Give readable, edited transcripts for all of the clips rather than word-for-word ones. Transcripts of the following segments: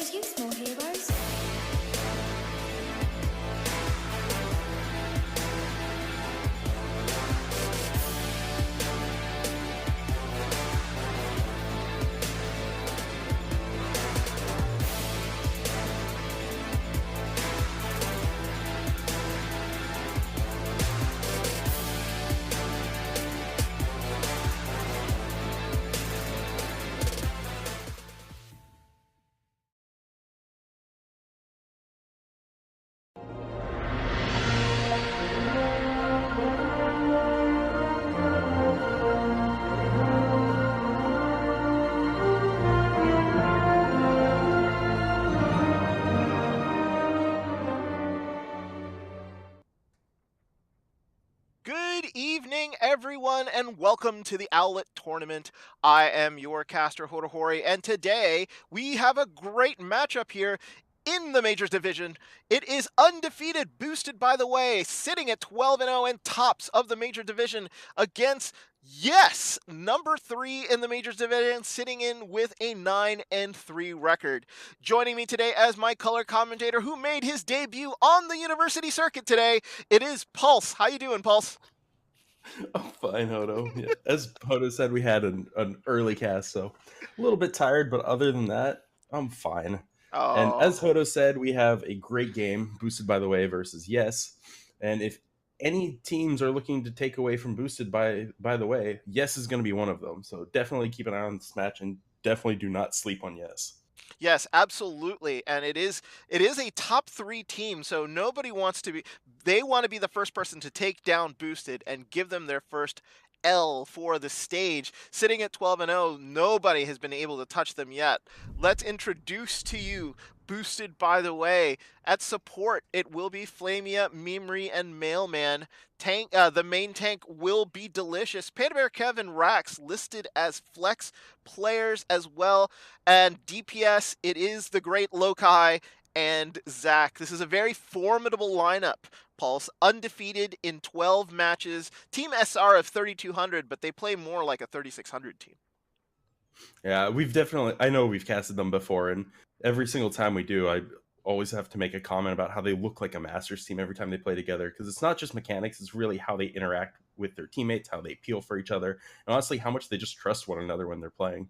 those you small heroes. Good evening, everyone, and welcome to the Owlet tournament. I am your caster, Hodahori, and today we have a great matchup here in the Majors Division. It is undefeated, boosted by the way, sitting at 12-0 and tops of the Major Division against, yes, number 3 in the Majors Division, sitting in with a 9-3 record. Joining me today as my color commentator who made his debut on the university circuit today, it is Pulse. How you doing, Pulse? Oh, fine, Hodo. Yeah. As Hodo said, we had an early cast, so a little bit tired, but other than that, I'm fine. And as Oh, Hodo said, we have a great game, Boosted by the Way versus Yes. And if any teams are looking to take away from Boosted by the Way, Yes is going to be one of them. So definitely keep an eye on this match and definitely do not sleep on Yes. yes, absolutely. And it is a top 3 team, so nobody wants to be they want to be the first person to take down Boosted and give them their first L for the stage. Sitting at 12-0, nobody has been able to touch them yet. Let's introduce to you Boosted by the way. At support, it will be Flamia, Mimri, and Mailman. The main tank will be Delicious. Panda Bear Kevin Rax listed as flex players as well. And DPS, it is the great Lokai and Zach. This is a very formidable lineup. Pulse, undefeated in 12 matches. Team SR of 3,200, but they play more like a 3,600 team. Yeah, I know we've casted them before, and every single time we do, I always have to make a comment about how they look like a Masters team every time they play together, because it's not just mechanics, it's really how they interact with their teammates, how they peel for each other, and honestly, how much they just trust one another when they're playing.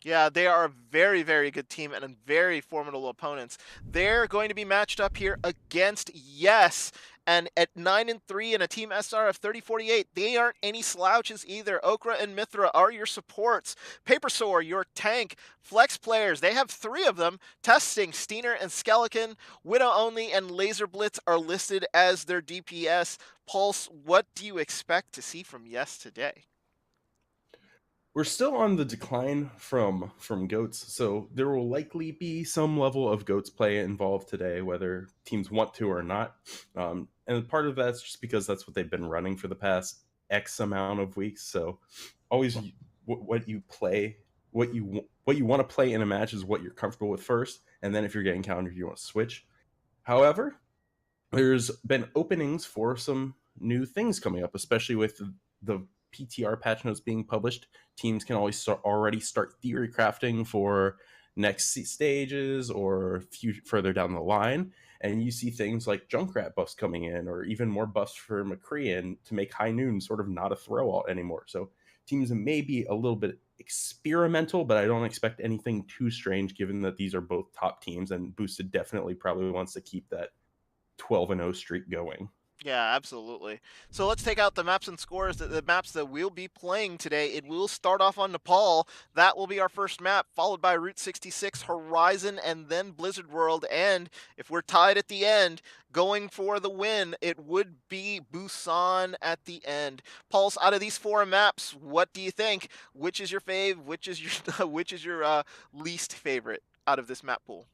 Yeah, they are a very, very good team and very formidable opponents. They're going to be matched up here against Yes, and at 9-3 and a team SR of 3048, they aren't any slouches either. Okra and Mithra are your supports. Papersaur, your tank. Flex players, they have 3 of them. Testing, Steiner and Skeleton. Widow Only and Laser Blitz are listed as their DPS. Pulse, what do you expect to see from Yes today? We're still on the decline from goats, so there will likely be some level of goats play involved today, whether teams want to or not. And part of that's just because that's what they've been running for the past X amount of weeks. So always what you play, what you want to play in a match is what you're comfortable with first, and then if you're getting countered, you want to switch. However, there's been openings for some new things coming up, especially with the PTR patch notes being published. Teams can already start theory crafting for next stages or further down the line. And you see things like Junkrat buffs coming in, or even more buffs for McCree to make High Noon sort of not a throw alt anymore. So teams may be a little bit experimental, but I don't expect anything too strange given that these are both top teams, and Boosted definitely probably wants to keep that 12-0 streak going. Yeah, absolutely. So let's take out the maps and scores, the maps that we'll be playing today. It will start off on Nepal. That will be our first map, followed by Route 66, Horizon, and then Blizzard World. And if we're tied at the end, going for the win, it would be Busan at the end. Pulse, out of these 4 maps, what do you think? Which is your fave? Which is your least favorite out of this map pool?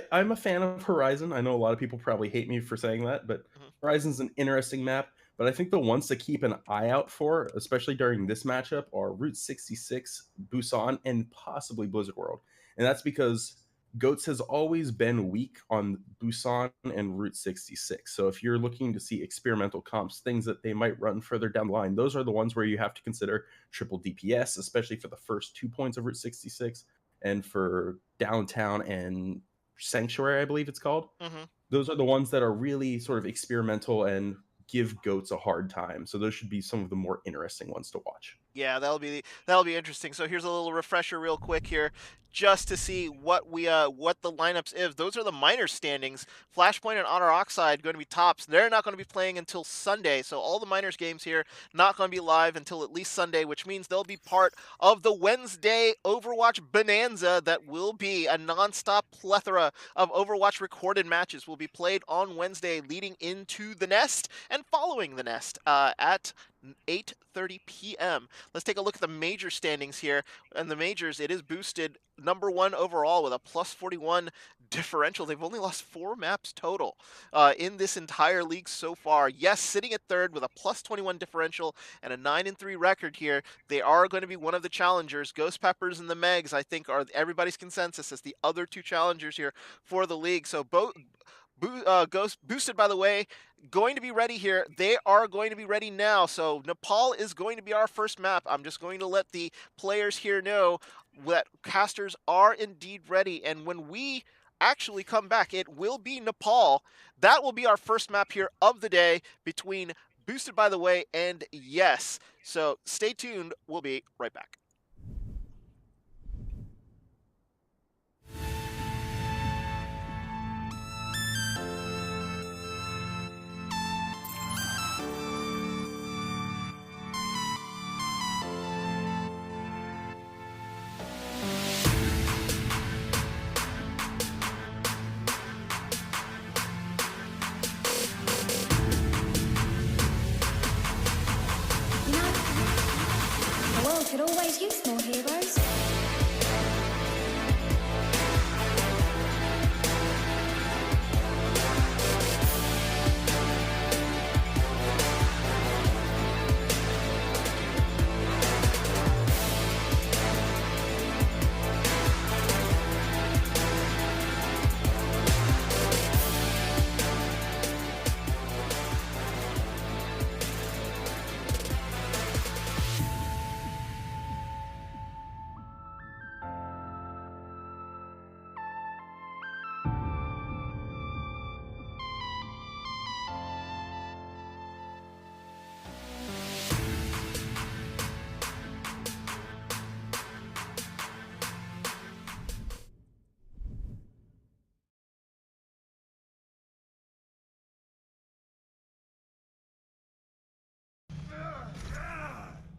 I'm a fan of Horizon. I know a lot of people probably hate me for saying that, but Mhm. Horizon's an interesting map. But I think the ones to keep an eye out for, especially during this matchup, are Route 66, Busan, and possibly Blizzard World. And that's because Goats has always been weak on Busan and Route 66. So if you're looking to see experimental comps, things that they might run further down the line, those are the ones where you have to consider triple DPS, especially for the first 2 points of Route 66, and for Downtown and Sanctuary, I believe it's called. Hmm. Those are the ones that are really sort of experimental and give goats a hard time. So those should be some of the more interesting ones to watch. Yeah, that'll be interesting. So here's a little refresher real quick here, just to see what the lineups is. Those are the minor standings. Flashpoint and Honor Oxide going to be tops. They're not going to be playing until Sunday. So all the minors games here not going to be live until at least Sunday, which means they'll be part of the Wednesday Overwatch bonanza that will be a nonstop plethora of Overwatch recorded matches will be played on Wednesday leading into the Nest and following the Nest at 8:30 p.m. Let's take a look at the major standings here. And the majors, it is boosted number one overall with a plus 41 differential. They've only lost 4 maps total in this entire league so far. Yes, sitting at third with a plus 21 differential and a 9-3 record here. They are going to be one of the challengers. Ghost Peppers and the Megs, I think, are everybody's consensus as the other 2 challengers here for the league. So both Ghost boosted, by the way, going to be ready here. They are going to be ready now. So Nepal is going to be our first map. I'm just going to let the players here know that casters are indeed ready. And when we actually come back, it will be Nepal. That will be our first map here of the day between Boosted, by the way, and Yes. So stay tuned. We'll be right back. You know, the world could always use more heroes.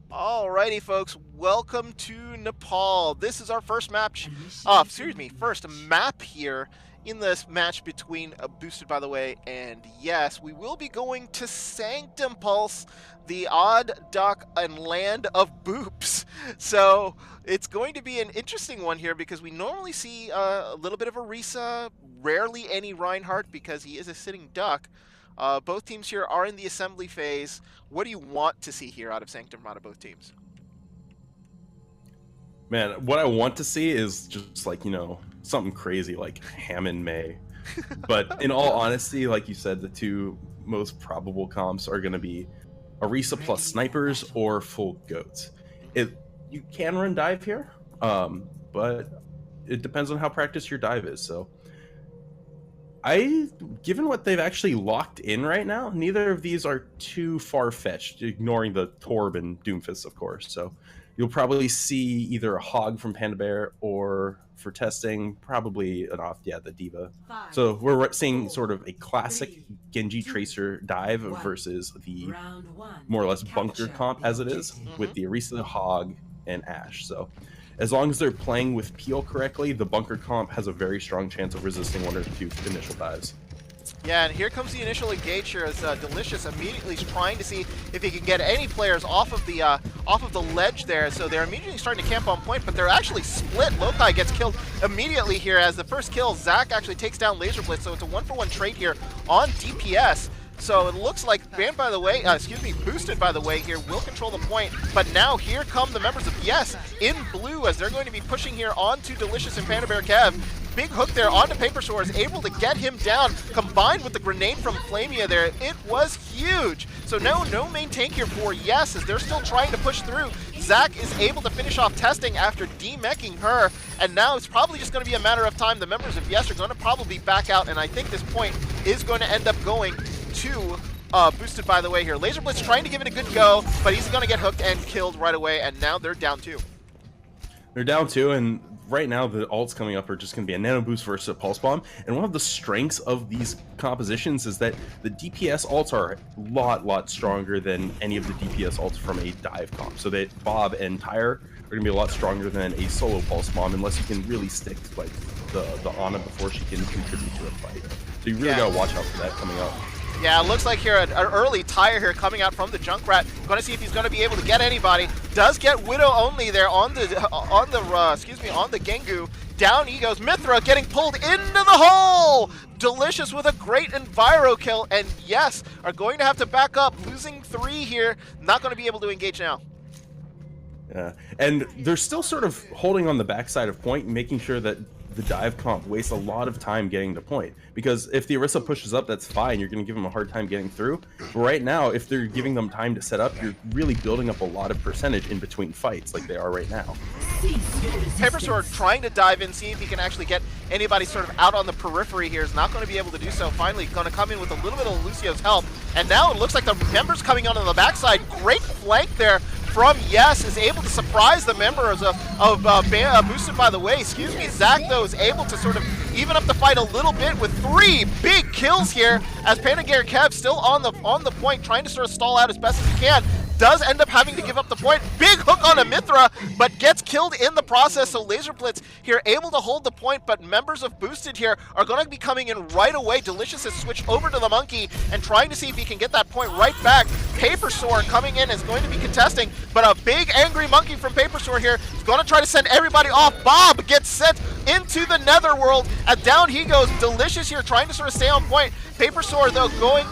Alrighty, folks, welcome to Nepal. This is our first match, first map here in this match between Boosted, by the way, and Yes. We will be going to Sanctum Pulse, the odd duck and land of boops. So it's going to be an interesting one here because we normally see a little bit of Arisa, rarely any Reinhardt because he is a sitting duck. Both teams here are in the assembly phase. What do you want to see here out of Sanctum, out of both teams? Man, what I want to see is just like, something crazy like Hammond May. But in all honesty, like you said, the 2 most probable comps are going to be Arisa plus snipers or full goats. You can run dive here, but it depends on how practiced your dive is. So given what they've actually locked in right now, neither of these are too far-fetched, ignoring the Torb and Doomfist, of course. So you'll probably see either a Hog from Panda Bear or, for testing, probably the Diva. So we're seeing sort of a classic Genji Tracer dive versus the more or less bunker comp as it is, with the Arisa, Hog, and Ashe. So as long as they're playing with Peel correctly, the bunker comp has a very strong chance of resisting 1 or 2 initial dives. Yeah, and here comes the initial engage here as Delicious immediately is trying to see if he can get any players off of the ledge there. So they're immediately starting to camp on point, but they're actually split. Lokai gets killed immediately here as the first kill. Zach actually takes down Laser Blitz, so it's a 1-for-1 trade here on DPS. So it looks like Boosted, by the way, here will control the point. But now here come the members of Yes in blue as they're going to be pushing here onto Delicious and Panda Bear Kev. big hook there onto Paper Sword, is able to get him down, combined with the grenade from Flamia there. It was huge. So no main tank here for Yes, as they're still trying to push through. Zach is able to finish off testing after demeching her, and now it's probably just going to be a matter of time. The members of Yes are going to probably back out, and I think this point is going to end up going to Boosted by the way here. Laser Blitz trying to give it a good go, but he's going to get hooked and killed right away, and now they're down 2. They're down 2, and right now the ults coming up are just going to be a Nano Boost versus a Pulse Bomb, and one of the strengths of these compositions is that the DPS ults are a lot stronger than any of the DPS ults from a dive comp. So that Bob and Tyre are going to be a lot stronger than a solo Pulse Bomb, unless you can really stick to like the Ana before she can contribute to a fight. So you really got to watch out for that coming up. Yeah, it looks like here an early Tyre here coming out from the Junkrat. Going to see if he's going to be able to get anybody. Does get Widow only there on the Gengu. Down he goes. Mithra getting pulled into the hole. Delicious with a great Enviro kill, and Yes are going to have to back up, losing 3 here. Not going to be able to engage now. Yeah, and they're still sort of holding on the backside of point, making sure that the dive comp wastes a lot of time getting to point, because if the Orisa pushes up, that's fine, you're going to give them a hard time getting through. But right now, if they're giving them time to set up, you're really building up a lot of percentage in between fights like they are right now. Paper Sword trying to dive in, see if he can actually get anybody sort of out on the periphery here. Is not going to be able to do so. Finally going to come in with a little bit of Lucio's help, and now it looks like the members coming on the backside. Great flank there from Yes, is able to surprise the members of Boosted by the way. Zach, though, is able to sort of even up the fight a little bit with 3 big kills here, as Panagir Kev still on the point, trying to sort of stall out as best as he can. Does end up having to give up the point. Big hook on a Mithra, but gets killed in the process. So Laser Blitz here able to hold the point, but members of Boosted here are going to be coming in right away. Delicious has switched over to the Monkey and trying to see if he can get that point right back. Paper Sword coming in is going to be contesting, but a big angry Monkey from Paper Sword here is going to try to send everybody off. Bob gets sent into the Netherworld, and down he goes. Delicious here trying to sort of stay on point. Paper Sword, though, going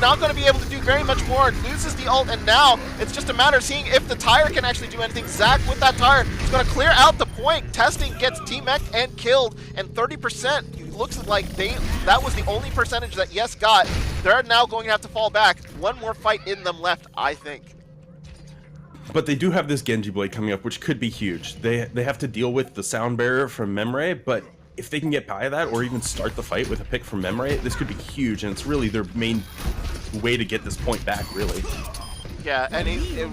not going to be able to do very much more. Loses the ult, and now it's just a matter of seeing if the Tyre can actually do anything. Zach with that Tyre is going to clear out the point. Testing gets demeched and killed, and 30% looks like that was the only percentage that Yes got. They're now going to have to fall back. One more fight in them left, I think. But they do have this Genji Blade coming up, which could be huge. They have to deal with the sound barrier from Memre, but if they can get by that or even start the fight with a pick from Memre, this could be huge, and it's really their main way to get this point back, really. Yeah, and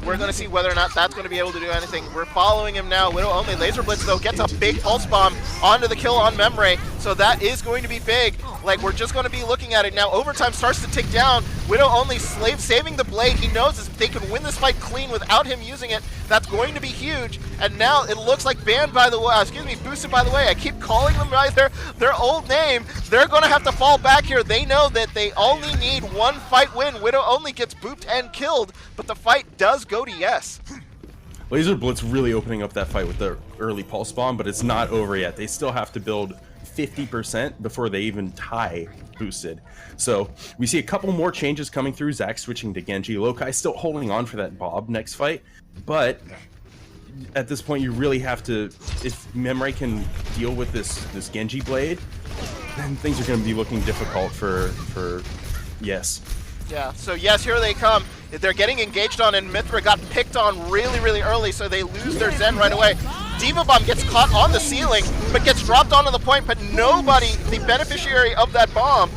we're going to see whether or not that's going to be able to do anything. We're following him now. Widow only. Laser Blitz, though, gets a big Pulse Bomb onto the kill on Memre, so that is going to be big. Like, we're just going to be looking at it now. Overtime starts to tick down. Widow only saving the blade. He knows if they can win this fight clean without him using it, that's going to be huge. And now it looks like Boosted by the way. I keep calling them by their old name. They're going to have to fall back here. They know that they only need 1 fight win. Widow only gets booped and killed, but the fight does go to Yes. Laser Blitz really opening up that fight with the early Pulse Bomb, but it's not over yet. They still have to build 50% before they even tie Boosted. So we see a couple more changes coming through. Zach switching to Genji. Lokai still holding on for that Bob next fight, but at this point you really have to, if Memre can deal with this Genji Blade, then things are going to be looking difficult for Yes. Yeah, so Yes, here they come. They're getting engaged on, and Mithra got picked on really early, so they lose their Zen right away. Diva Bomb gets caught on the ceiling, but gets dropped onto the point, but nobody, the beneficiary of that bomb.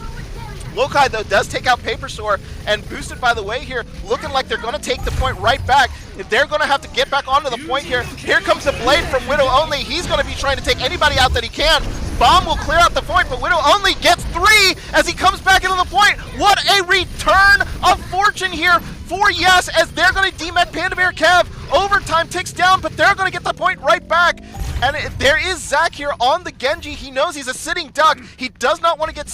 Lokai, though, does take out Paper Sword, and Boosted by the way here, looking like they're going to take the point right back. They're going to have to get back onto the point here. Here comes the blade from Widow only. He's going to be trying to take anybody out that he can. Bomb will clear out the point, but Widow only gets 3 as he comes back into the point. What a return of fortune here for Yes, as they're going to demech Panda Bear Kev. Overtime ticks down, but they're going to get the point right back. And there is Zach here on the Genji. He knows he's a sitting duck. He does not want to get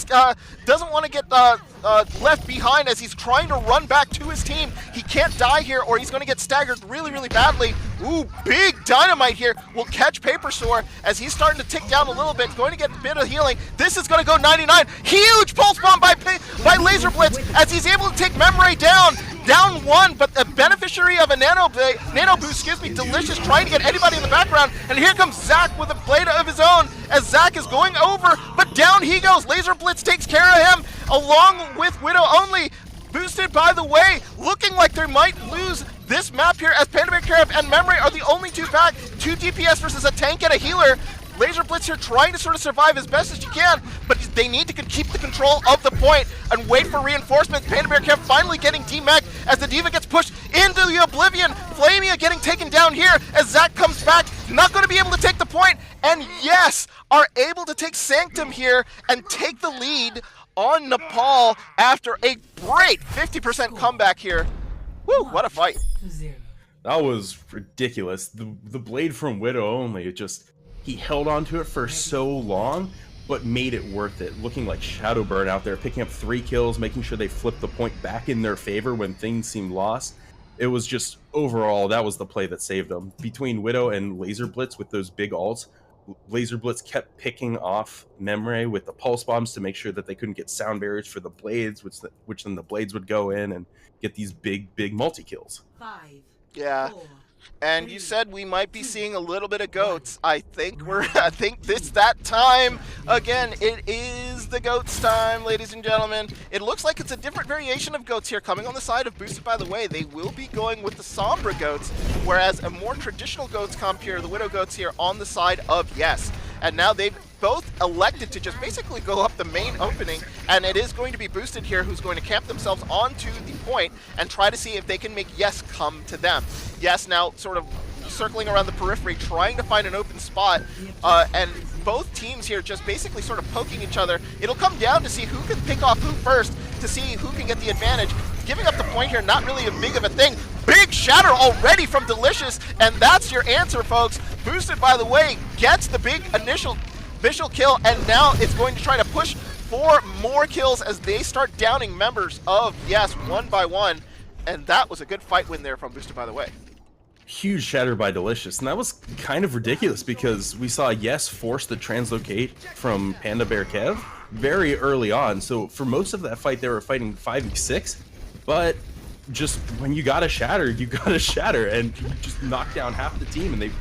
left behind as he's trying to run back to his team. He can't die here, or he's going to get staggered really badly. Ooh, big dynamite here will catch Paper Sword as he's starting to tick down a little bit. Going to get a bit of healing. This is going to go 99. Huge Pulse Bomb by Laser Blitz as he's able to take Memre down. down one, but the beneficiary of a nano boost, Delicious, trying to get anybody in the background, and here comes Zach with a blade of his own, as Zach is going over, but down he goes. Laser Blitz takes care of him, along with Widow only. Boosted, by the way, looking like they might lose this map here, as Panda Bear Carib and Memory are the only two back. 2 DPS versus a tank and a healer. Laser Blitz here trying to sort of survive as best as you can, but they need to keep the control of the point and wait for reinforcements. Panda Bear Camp finally getting D-Mech as the D.Va gets pushed into the Oblivion. Flamia getting taken down here as Zach comes back, not going to be able to take the point, and yes, are able to take Sanctum here and take the lead on Nepal after a great 50% comeback here. Woo, what a fight. That was ridiculous. The blade from Widow only, he held onto it for so long, but made it worth it. Looking like Shadowburn out there, picking up 3 kills, making sure they flipped the point back in their favor when things seemed lost. It was just, overall, that was the play that saved them. Between Widow and Laser Blitz with those big ults, Laser Blitz kept picking off Memory with the pulse bombs to make sure that they couldn't get sound barriers for the blades, which then the blades would go in and get these big multi-kills. 5, yeah. 4, And you said we might be seeing a little bit of goats. I think it's that time again. It is the goats time, ladies and gentlemen. It looks like it's a different variation of goats here coming on the side of Boosted. By the way, they will be going with the Sombra goats, whereas a more traditional goats comp here, the Widow goats here, on the side of Yes. And now they've both elected to just basically go up the main opening, and it is going to be Boosted here who's going to camp themselves onto the point and try to see if they can make Yes come to them. Yes now sort of circling around the periphery, trying to find an open spot, and both teams here just basically sort of poking each other. It'll come down to see who can pick off who first, to see who can get the advantage. Giving up the point here, not really a big of a thing. Big shatter already from Delicious, and that's your answer, folks. Boosted, by the way, gets the big initial visual kill, and now it's going to try to push for more kills as they start downing members of Yes one by one, and that was a good fight win there from Boosted, by the way. Huge shatter by Delicious, and that was kind of ridiculous because we saw Yes force the translocate from Panda Bear Kev very early on, so for most of that fight they were fighting 5v6, but just when you got a shatter, you got a shatter, and you just knocked down half the team, and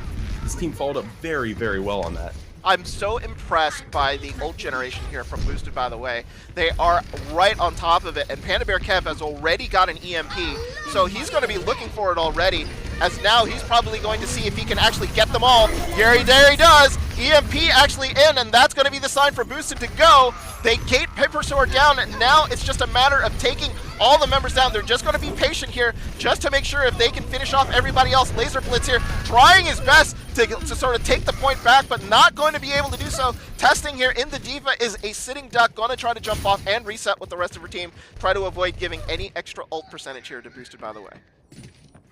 this team followed up very well on that. I'm so impressed by the ult generation here from Boosted, by the way. They are right on top of it, and Panda Bear Kev has already got an EMP, so he's going to be looking for it already, as now he's probably going to see if he can actually get them all. There he does! EMP actually in, and that's going to be the sign for Boosted to go. They gate Paper Sword down, and now it's just a matter of taking all the members down. They're just going to be patient here, just to make sure if they can finish off everybody else. Laser Blitz here, trying his best to sort of take the point back, but not going to be able to do so. Testing here in the D.Va is a sitting duck, going to try to jump off and reset with the rest of her team. Try to avoid giving any extra ult percentage here to Boosted, by the way.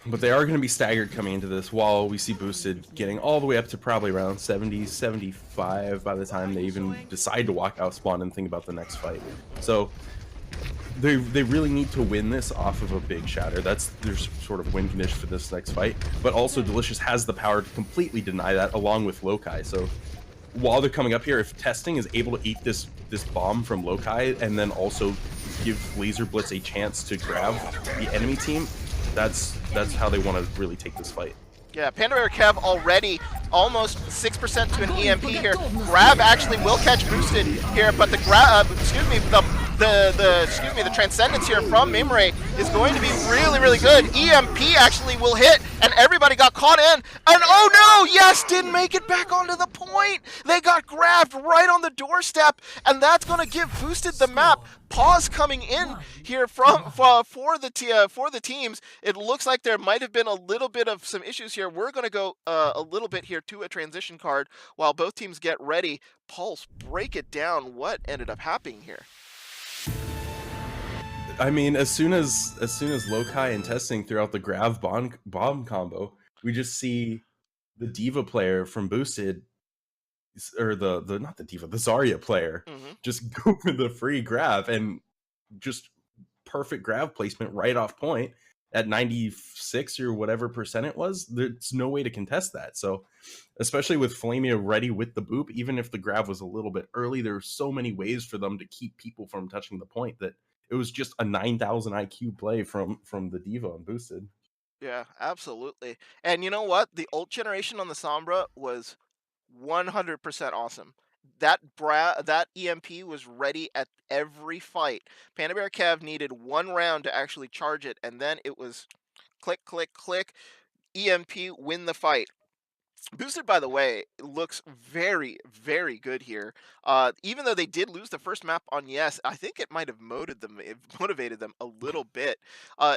But they are going to be staggered coming into this, while we see Boosted getting all the way up to probably around 70, 75 by the time they even decide to walk out spawn and think about the next fight. So they really need to win this off of a big shatter. That's their sort of win condition for this next fight. But also Delicious has the power to completely deny that, along with Lokai. So while they're coming up here, if Testing is able to eat this bomb from Lokai and then also give Laser Blitz a chance to grab the enemy team, that's how they want to really take this fight. Yeah, Panda Bear Kev already almost 6% to an EMP here. Grab actually will catch Boosted here, but the the Transcendence here from Mimre is going to be really good. EMP actually will hit, and everybody got caught in. And oh no, Yes didn't make it back onto the point. They got grabbed right on the doorstep, and that's going to give Boosted the map. Pause coming in here from for the teams. It looks like there might have been a little bit of some issues here. We're going to go a little bit here to a transition card while both teams get ready. Pulse, break it down. What ended up happening here? I mean, as soon as Lokai and Testing threw out the grab bomb combo, we just see the D.Va player from Boosted, or the Zarya player, just go for the free grab, and just perfect grab placement right off point at 96 or whatever percent it was. There's no way to contest that. So especially with Flamia ready with the boop, even if the grab was a little bit early, there were so many ways for them to keep people from touching the point that it was just a 9,000 IQ play from the Diva and boosted. Yeah, absolutely. And you know what? The ult generation on the Sombra was 100% awesome. That EMP was ready at every fight. Panda Bear Kev needed one round to actually charge it, and then it was click, click, click, EMP, win the fight. Boosted, by the way, looks very, very good here. Even though they did lose the first map on Yes, I think it might have motivated them a little bit.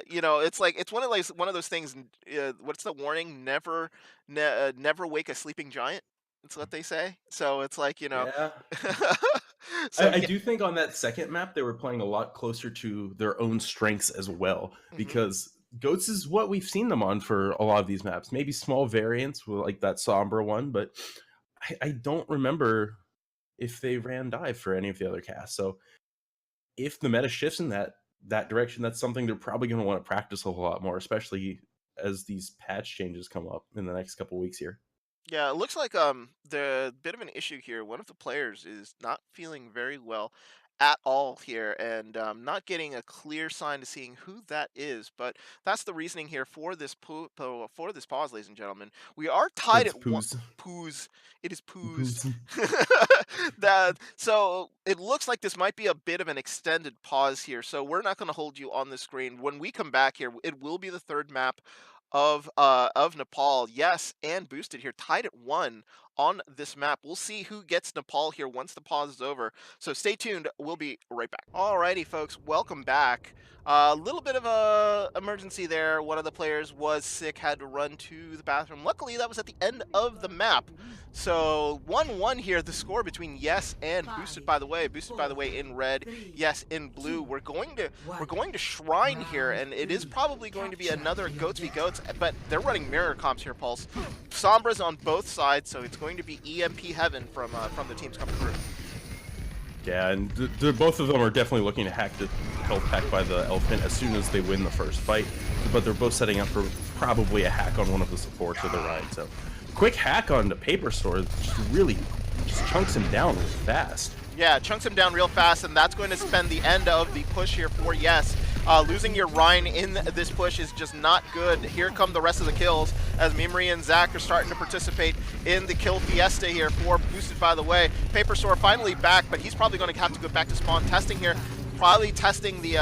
You know, it's like it's one of those things. What's the warning? Never wake a sleeping giant. That's what they say. So it's like, you know. Yeah. So I do think on that second map they were playing a lot closer to their own strengths as well, because Goats is what we've seen them on for a lot of these maps. Maybe small variants with like that Sombra one, but I don't remember if they ran dive for any of the other casts. So if the meta shifts in that direction, that's something they're probably going to want to practice a lot more, especially as these patch changes come up in the next couple weeks here. Yeah, it looks like the bit of an issue here. One of the players is not feeling very well at all here, and not getting a clear sign to seeing who that is. But that's the reasoning here for this for this pause, ladies and gentlemen. We are tied It's at one. Poos. Poos. It is Poos. Poos. So it looks like this might be a bit of an extended pause here. So we're not going to hold you on the screen. When we come back here, it will be the third map of Nepal. Yes, and boosted here, tied at 1 on this map. We'll see who gets Nepal here once the pause is over. So stay tuned. We'll be right back. Alrighty, folks, welcome back. A little bit of a emergency there. One of the players was sick, had to run to the bathroom. Luckily, that was at the end of the map. So 1-1 here, the score between Yes and boosted by the way. Boosted by the way in red, Yes in blue. We're going to Shrine here, and it is probably going to be another Goats v Goats, but they're running mirror comps here, Pulse. Sombra's on both sides, so it's going to be EMP heaven from the teams coming through. Yeah, and both of them are definitely looking to hack the health pack by the Elephant as soon as they win the first fight, but they're both setting up for probably a hack on one of the supports of the Rhine. So quick hack on the Paper Store just chunks him down really fast. Yeah, chunks him down real fast, and that's going to spend the end of the push here for Yes. Losing your Rhine in this push is just not good. Here come the rest of the kills as Mimri and Zach are starting to participate in the kill fiesta here for boosted by the way. Paper Store finally back, but he's probably going to have to go back to spawn testing here. Probably testing the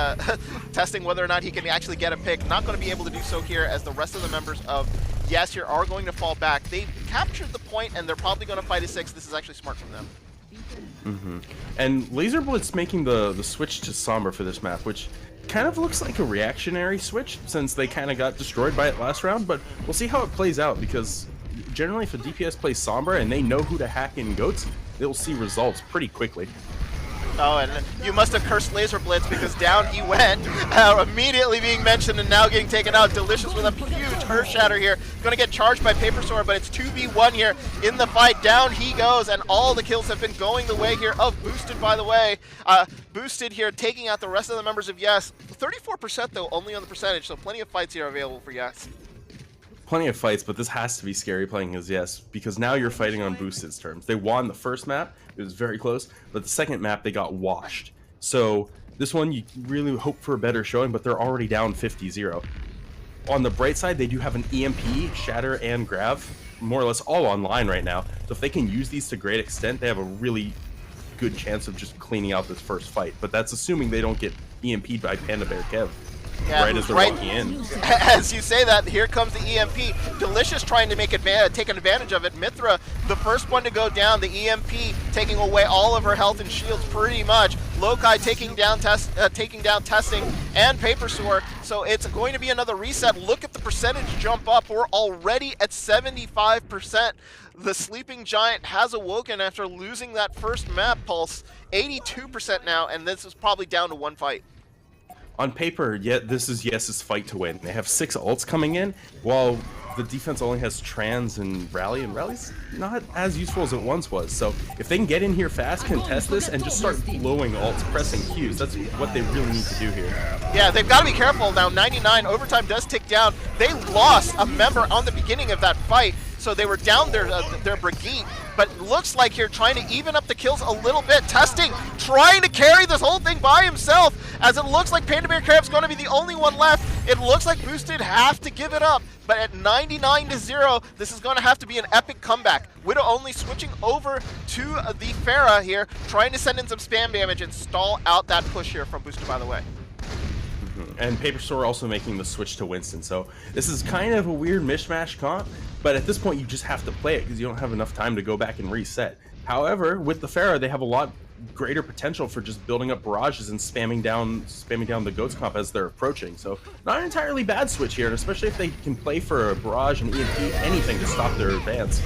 testing whether or not he can actually get a pick. Not going to be able to do so here as the rest of the members of Yes here are going to fall back. They captured the point and they're probably going to fight a 6. This is actually smart from them. And Laser Blitz making the switch to Sombra for this map, which kind of looks like a reactionary switch since they kind of got destroyed by it last round, but we'll see how it plays out, because generally if a DPS plays Sombra and they know who to hack in Goats, they'll see results pretty quickly. Oh, and you must have cursed Laser Blitz because down he went, immediately being mentioned and now getting taken out. Delicious with a huge Earth Shatter here. Going to get charged by Paper Sword, but it's 2v1 here in the fight. Down he goes, and all the kills have been going the way here of Boosted, by the way. Boosted here taking out the rest of the members of Yes. 34% though, only on the percentage, so plenty of fights here available for Yes. Plenty of fights, but this has to be scary playing as Yes, because now you're fighting on Boosted's terms. They won the first map, it was very close, but the second map they got washed. So this one you really hope for a better showing, but they're already down 50-0. On the bright side, they do have an EMP, Shatter, and Grav, more or less all online right now. So if they can use these to great extent, they have a really good chance of just cleaning out this first fight. But that's assuming they don't get EMP'd by Panda Bear Kev. Yeah, right as they're walking in. As you say that, here comes the EMP. Delicious trying to take advantage of it. Mithra, the first one to go down. The EMP taking away all of her health and shields pretty much. Lokai taking down testing and Paper Sword. So it's going to be another reset. Look at the percentage jump up. We're already at 75%. The sleeping giant has awoken after losing that first map, Pulse. 82% now, and this is probably down to one fight. On paper, this is Yes's fight to win. They have 6 ults coming in, while the defense only has Trans and Rally's not as useful as it once was. So if they can get in here fast, contest this, and just start blowing ults, pressing Qs, that's what they really need to do here. Yeah, they've got to be careful now. 99, overtime does tick down. They lost a member on the beginning of that fight. So they were down their Brigitte, but looks like here trying to even up the kills a little bit. Testing, trying to carry this whole thing by himself, as it looks like Panda Bear Crab's going to be the only one left. It looks like Boosted have to give it up, but at 99-0, this is going to have to be an epic comeback. Widow only switching over to the Pharah here, trying to send in some spam damage and stall out that push here from Boosted, by the way. And Paper Store also making the switch to Winston, so this is kind of a weird mishmash comp, but at this point you just have to play it because you don't have enough time to go back and reset. However, with the Pharah, they have a lot greater potential for just building up barrages and spamming down the Goats comp as they're approaching. So not an entirely bad switch here, and especially if they can play for a barrage and EMP, anything to stop their advance.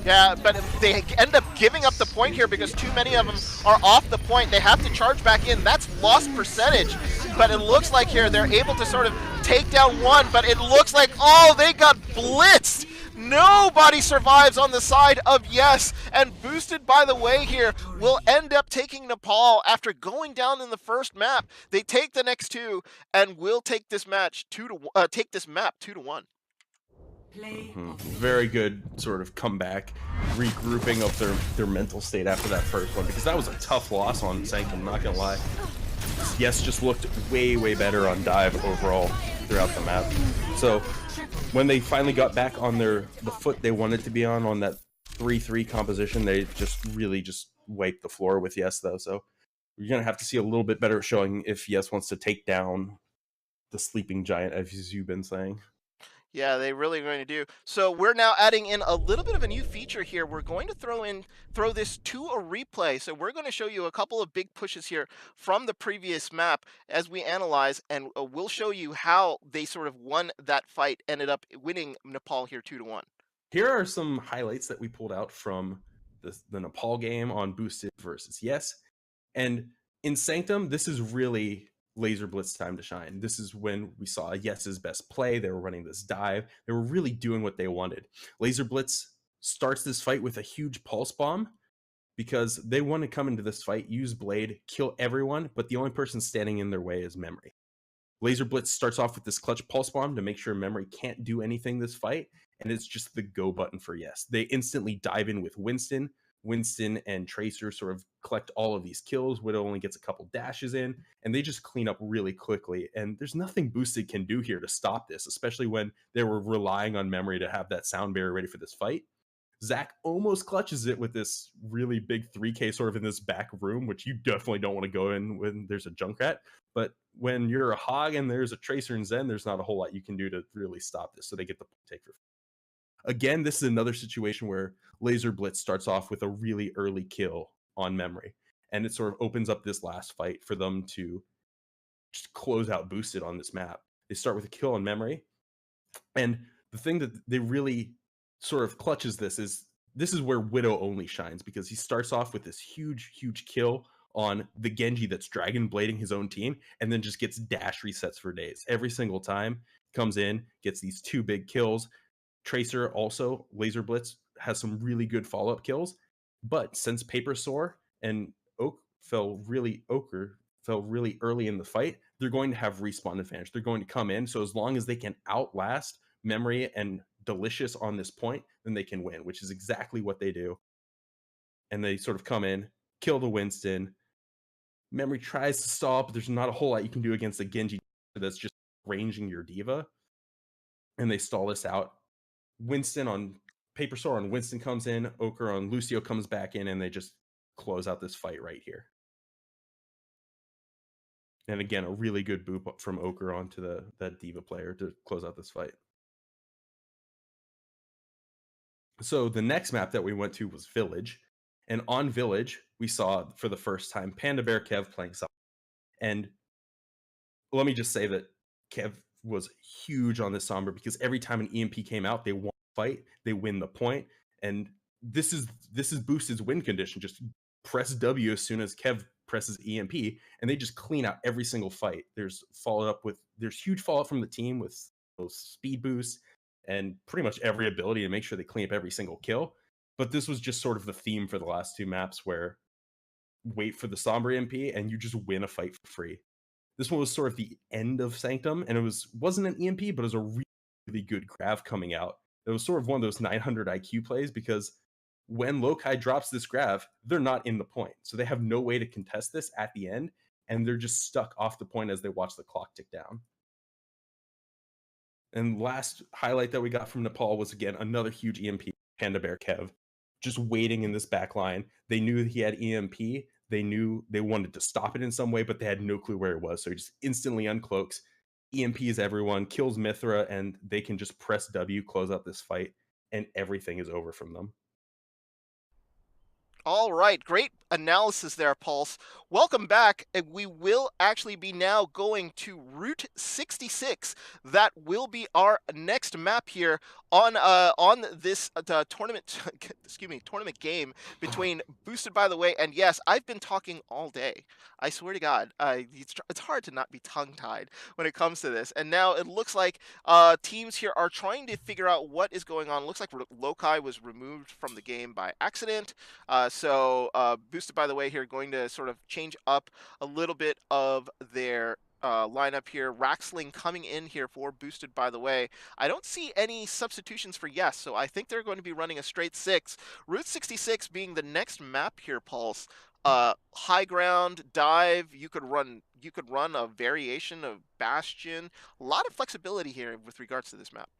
Yeah, but if they end up giving up the point here because too many of them are off the point, they have to charge back in. That's lost percentage, but it looks like here they're able to sort of take down one, but it looks like, oh, they got blitzed. Nobody survives on the side of Yes, and Boosted, by the way, here will end up taking Nepal after going down in the first map. They take the next two and will take this match 2-1. Take this map 2-1. Very good sort of comeback, regrouping of their mental state after that first one, because that was a tough loss on Sanctum, not gonna lie. Yes, just looked way better on dive overall throughout the map. So when they finally got back on the foot they wanted to be on that 3-3 composition, they just really wiped the floor with Yes though. So you're gonna have to see a little bit better showing if Yes wants to take down the sleeping giant, as you've been saying. Yeah, they really are going to do. So we're now adding in a little bit of a new feature here. We're going to throw this to a replay. So we're going to show you a couple of big pushes here from the previous map as we analyze, and we'll show you how they sort of won that fight, ended up winning Nepal here 2-1. Here are some highlights that we pulled out from the Nepal game on Boosted versus Yes. And in Sanctum, this is really Laser Blitz time to shine. This is when we saw Yes's best play. They were running this dive. They were really doing what they wanted. Laser Blitz starts this fight with a huge pulse bomb because they want to come into this fight, use Blade, kill everyone, but the only person standing in their way is Memory. Laser Blitz starts off with this clutch pulse bomb to make sure Memory can't do anything this fight, and it's just the go button for Yes. They instantly dive in with Winston. Winston and Tracer sort of collect all of these kills. Widow only gets a couple dashes in, and they just clean up really quickly. And there's nothing Boosted can do here to stop this, especially when they were relying on Memory to have that sound barrier ready for this fight. Zach almost clutches it with this really big 3K sort of in this back room, which you definitely don't want to go in when there's a Junkrat. But when you're a Hog and there's a Tracer and Zen, there's not a whole lot you can do to really stop this. So they get the take for. Again, this is another situation where Laser Blitz starts off with a really early kill on Memory, and it sort of opens up this last fight for them to just close out Boosted on this map. They start with a kill on Memory, and the thing that they really sort of clutches this is where Widow only shines, because he starts off with this huge kill on the Genji that's Dragon Blading his own team, and then just gets dash resets for days. Every single time, comes in, gets these 2 big kills. Tracer also, Laser Blitz, has some really good follow-up kills, but since Paper Sore and Oak fell really early in the fight, they're going to have respawn advantage. They're going to come in, so as long as they can outlast Memory and Delicious on this point, then they can win, which is exactly what they do. And they sort of come in, kill the Winston. Memory tries to stall, but there's not a whole lot you can do against a Genji that's just ranging your diva. And they stall this out. Winston on Paper Sore on Winston comes in, Ochre on Lucio comes back in, and they just close out this fight right here. And again, a really good boop from Ochre onto that diva player to close out this fight. So the next map that we went to was Village. And on Village, we saw for the first time Panda Bear Kev playing Sombra. And let me just say that Kev was huge on this Sombra, because every time an EMP came out, they won the fight, they win the point. And this is Boosted's win condition. Just press W as soon as Kev presses EMP, and they just clean out every single fight. There's huge follow-up from the team with those speed boosts and pretty much every ability to make sure they clean up every single kill. But this was just sort of the theme for the last 2 maps, where wait for the Sombra EMP and you just win a fight for free. This one was sort of the end of Sanctum, and it wasn't an EMP, but it was a really good grab coming out It was sort of one of those 900 IQ plays because when Lokai drops this grab, they're not in the point. So they have no way to contest this at the end, and they're just stuck off the point as they watch the clock tick down. And last highlight that we got from Nepal was, again, another huge EMP, Panda Bear Kev, just waiting in this back line. They knew he had EMP. They knew they wanted to stop it in some way, but they had no clue where it was. So he just instantly uncloaks, EMPs everyone, kills Mithra, and they can just press W, close out this fight, and everything is over from them. All right, great analysis there, Pulse. Welcome back. We will actually be now going to Route 66. That will be our next map here on this tournament. Tournament game between Boosted by the Way and yes, I've been talking all day. I swear to God, it's hard to not be tongue-tied when it comes to this. And now it looks like teams here are trying to figure out what is going on. It looks like Lokai was removed from the game by accident. So Boosted by the Way here going to sort of change up a little bit of their lineup here. Raxling coming in here for Boosted by the Way. I don't see any substitutions for yes, so I think they're going to be running a straight 6. Route 66 being the next map here, Pulse. High ground, dive, you could run a variation of Bastion. A lot of flexibility here with regards to this map.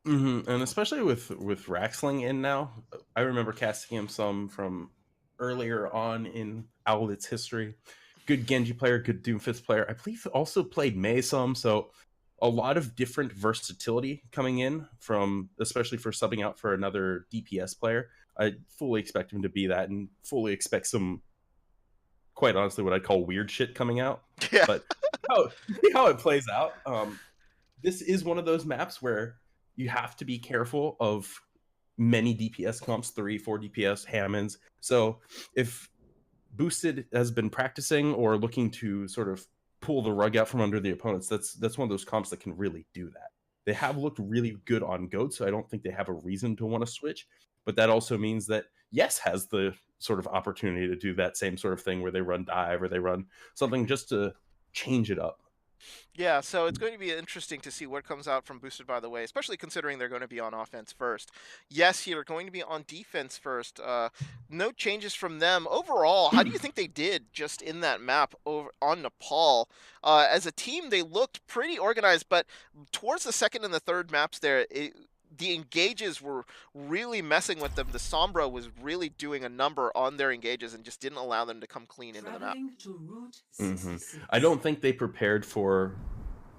And especially with Raxling in now, I remember casting him some from earlier on in Owlet's history. Good Genji player, good Doomfist player. I believe also played Mei some, so a lot of different versatility coming in from, especially for subbing out for another DPS player. I fully expect him to be that, and fully expect some, quite honestly, what I'd call weird shit coming out. Yeah. But how it plays out. This is one of those maps where you have to be careful of many DPS comps, 3, 4 DPS, Hammonds. So if Boosted has been practicing or looking to sort of pull the rug out from under the opponents, that's one of those comps that can really do that. They have looked really good on Goat, so I don't think they have a reason to want to switch. But that also means that Yes has the sort of opportunity to do that same sort of thing where they run dive or they run something just to change it up. Yeah, so it's going to be interesting to see what comes out from Boosted by the Way, especially considering they're going to be on offense first. Yes, you're going to be on defense first. No changes from them. Overall, how do you think they did just in that map over on Nepal? As a team, they looked pretty organized, but towards the second and the third maps there, the engages were really messing with them. The Sombra was really doing a number on their engages and just didn't allow them to come clean into the map. I don't think they prepared for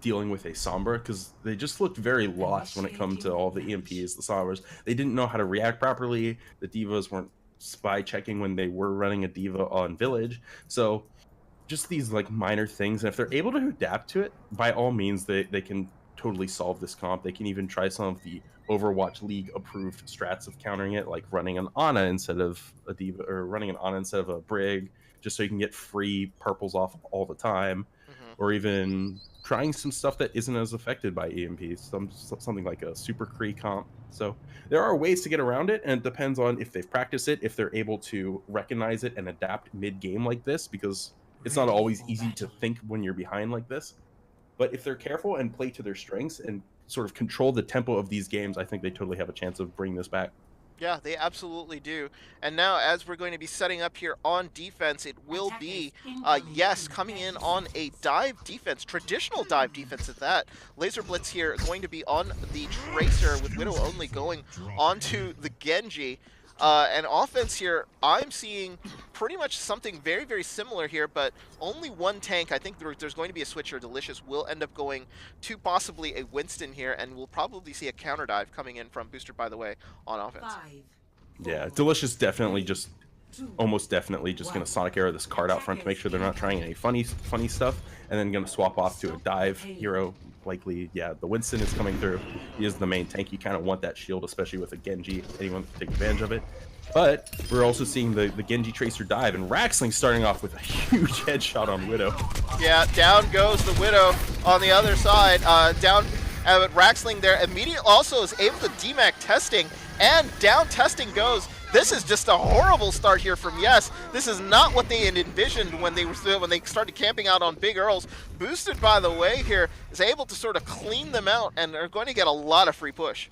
dealing with a Sombra because they just looked very lost when it comes to all the EMPs, the Sombras. They didn't know how to react properly. The Divas weren't spy checking when they were running a Diva on Village. So just these like minor things. And if they're able to adapt to it, by all means, they can totally solve this comp. They can even try some of the Overwatch League approved strats of countering it, like running an Ana instead of a Diva, or running an Ana instead of a Brig, just so you can get free purples off all the time, or even trying some stuff that isn't as affected by EMPs, something like a Super Kree comp. So there are ways to get around it, and it depends on if they've practiced it, if they're able to recognize it and adapt mid-game like this, because it's not always easy to think when you're behind like this. But if they're careful and play to their strengths and sort of control the tempo of these games, I think they totally have a chance of bringing this back. Yeah, they absolutely do. And now, as we're going to be setting up here on defense, it will be, yes, coming in on a dive defense, traditional dive defense at that. Laser Blitz here going to be on the Tracer, with Widow only going onto the Genji. And offense here, I'm seeing pretty much something very, very similar here, but only one tank. I think there's going to be a switcher. Delicious will end up going to possibly a Winston here, and we'll probably see a counter dive coming in from Booster, by the way, on offense. Yeah, Delicious definitely just, almost definitely just going to Sonic Arrow this card out front to make sure they're not trying any funny stuff, and then going to swap off to a dive hero. Likely, yeah, the Winston is coming through. He is the main tank. You kind of want that shield, especially with a Genji. Anyone can take advantage of it. But we're also seeing the Genji Tracer dive, and Raxling starting off with a huge headshot on Widow. Yeah, down goes the Widow on the other side. Down, Raxling there immediately also is able to DMAC testing, and down testing goes. This is just a horrible start here from Yes. This is not what they had envisioned when they started camping out on Big Earls. Boosted, by the way, here is able to sort of clean them out and are going to get a lot of free push.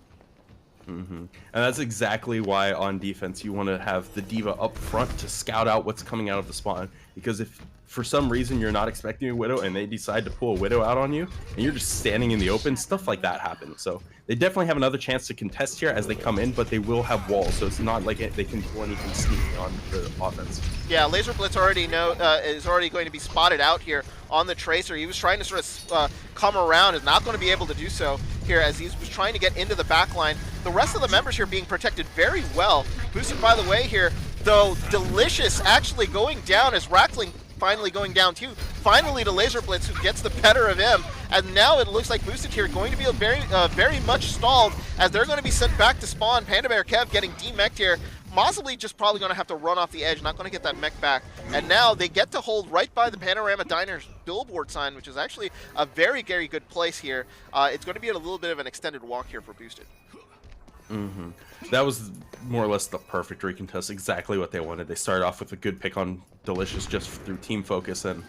And that's exactly why on defense you want to have the D.Va up front to scout out what's coming out of the spawn. Because if for some reason you're not expecting a Widow and they decide to pull a Widow out on you and you're just standing in the open, stuff like that happens. So they definitely have another chance to contest here as they come in, but they will have walls, so it's not like they can do anything sneaky on the offense. Yeah, Laser Blitz already is already going to be spotted out here on the Tracer. He was trying to sort of come around, is not going to be able to do so here as he was trying to get into the back line. The rest of the members here being protected very well. Boosted, by the way, here, though, Delicious actually going down as Rackling finally going down too. Finally to Laser Blitz, who gets the better of him. And now it looks like Boosted here going to be very much stalled as they're going to be sent back to spawn. Panda Bear Kev getting demech'd here. Possibly just probably going to have to run off the edge, not going to get that mech back. And now they get to hold right by the Panorama Diners billboard sign, which is actually a very, very good place here. It's going to be a little bit of an extended walk here for Boosted. That was more or less the perfect recontest, exactly what they wanted. They started off with a good pick on Delicious just through team focus, and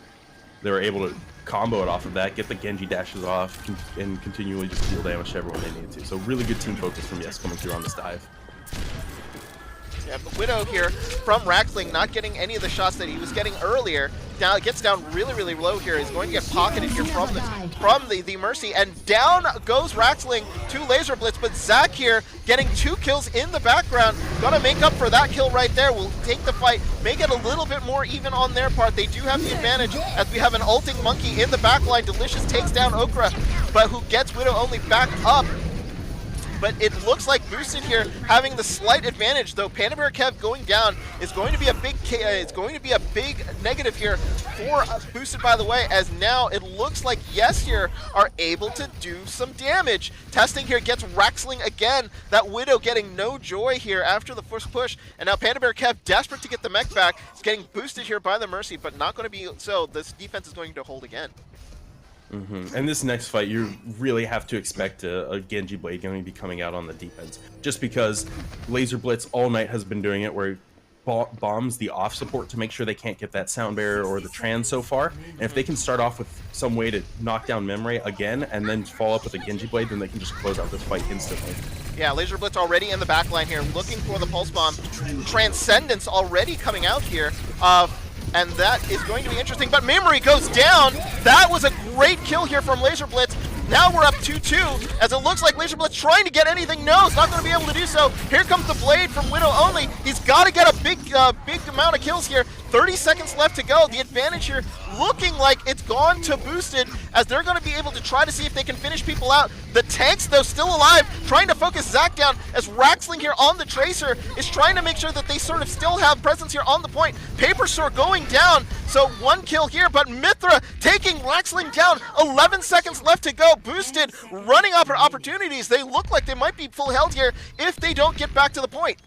they were able to combo it off of that, get the Genji dashes off, and continually just deal damage to everyone they needed to. So really good team focus from Yes coming through on this dive. Yeah, but Widow here from Rackling not getting any of the shots that he was getting earlier. Now gets down really, really low here. He's going to get pocketed here from the Mercy, and down goes Rackling to Laser Blitz. But Zach here getting 2 kills in the background, gonna make up for that kill right there. Will take the fight, make it a little bit more even on their part. They do have the advantage as we have an ulting Monkey in the backline. Delicious takes down Okra, but who gets Widow only back up. But it looks like Boosted here having the slight advantage, though. Panda Bear Kev going down is going to be a big negative here for Boosted, by the way, as now it looks like Yes here are able to do some damage. Testing here gets Raxling again. That Widow getting no joy here after the first push, and now Panda Bear Kev desperate to get the mech back. Is getting boosted here by the Mercy, but not going to be so. This defense is going to hold again. And this next fight, you really have to expect a Genji Blade going to be coming out on the defense. Just because Laser Blitz all night has been doing it where he bombs the off support to make sure they can't get that sound barrier or the trans so far. And if they can start off with some way to knock down Memory again and then follow up with a Genji Blade, then they can just close out this fight instantly. Yeah, Laser Blitz already in the back line here, looking for the Pulse Bomb. Transcendence already coming out here. And that is going to be interesting, but Memory goes down. That was a great kill here from Laser Blitz. Now we're up 2-2, as it looks like Laser Blitz trying to get anything. No, it's not going to be able to do so. Here comes the Blade from Widow only. He's got to get a big amount of kills here. 30 seconds left to go. The advantage here looking like it's gone to Boosted, as they're going to be able to try to see if they can finish people out. The tanks, though, still alive, trying to focus Zach down, as Raxling here on the Tracer is trying to make sure that they sort of still have presence here on the point. Paper Sword going down, so 1 kill here, but Mithra taking Raxling down. 11 seconds left to go. Boosted running up opportunities. They look like they might be full held here if they don't get back to the point.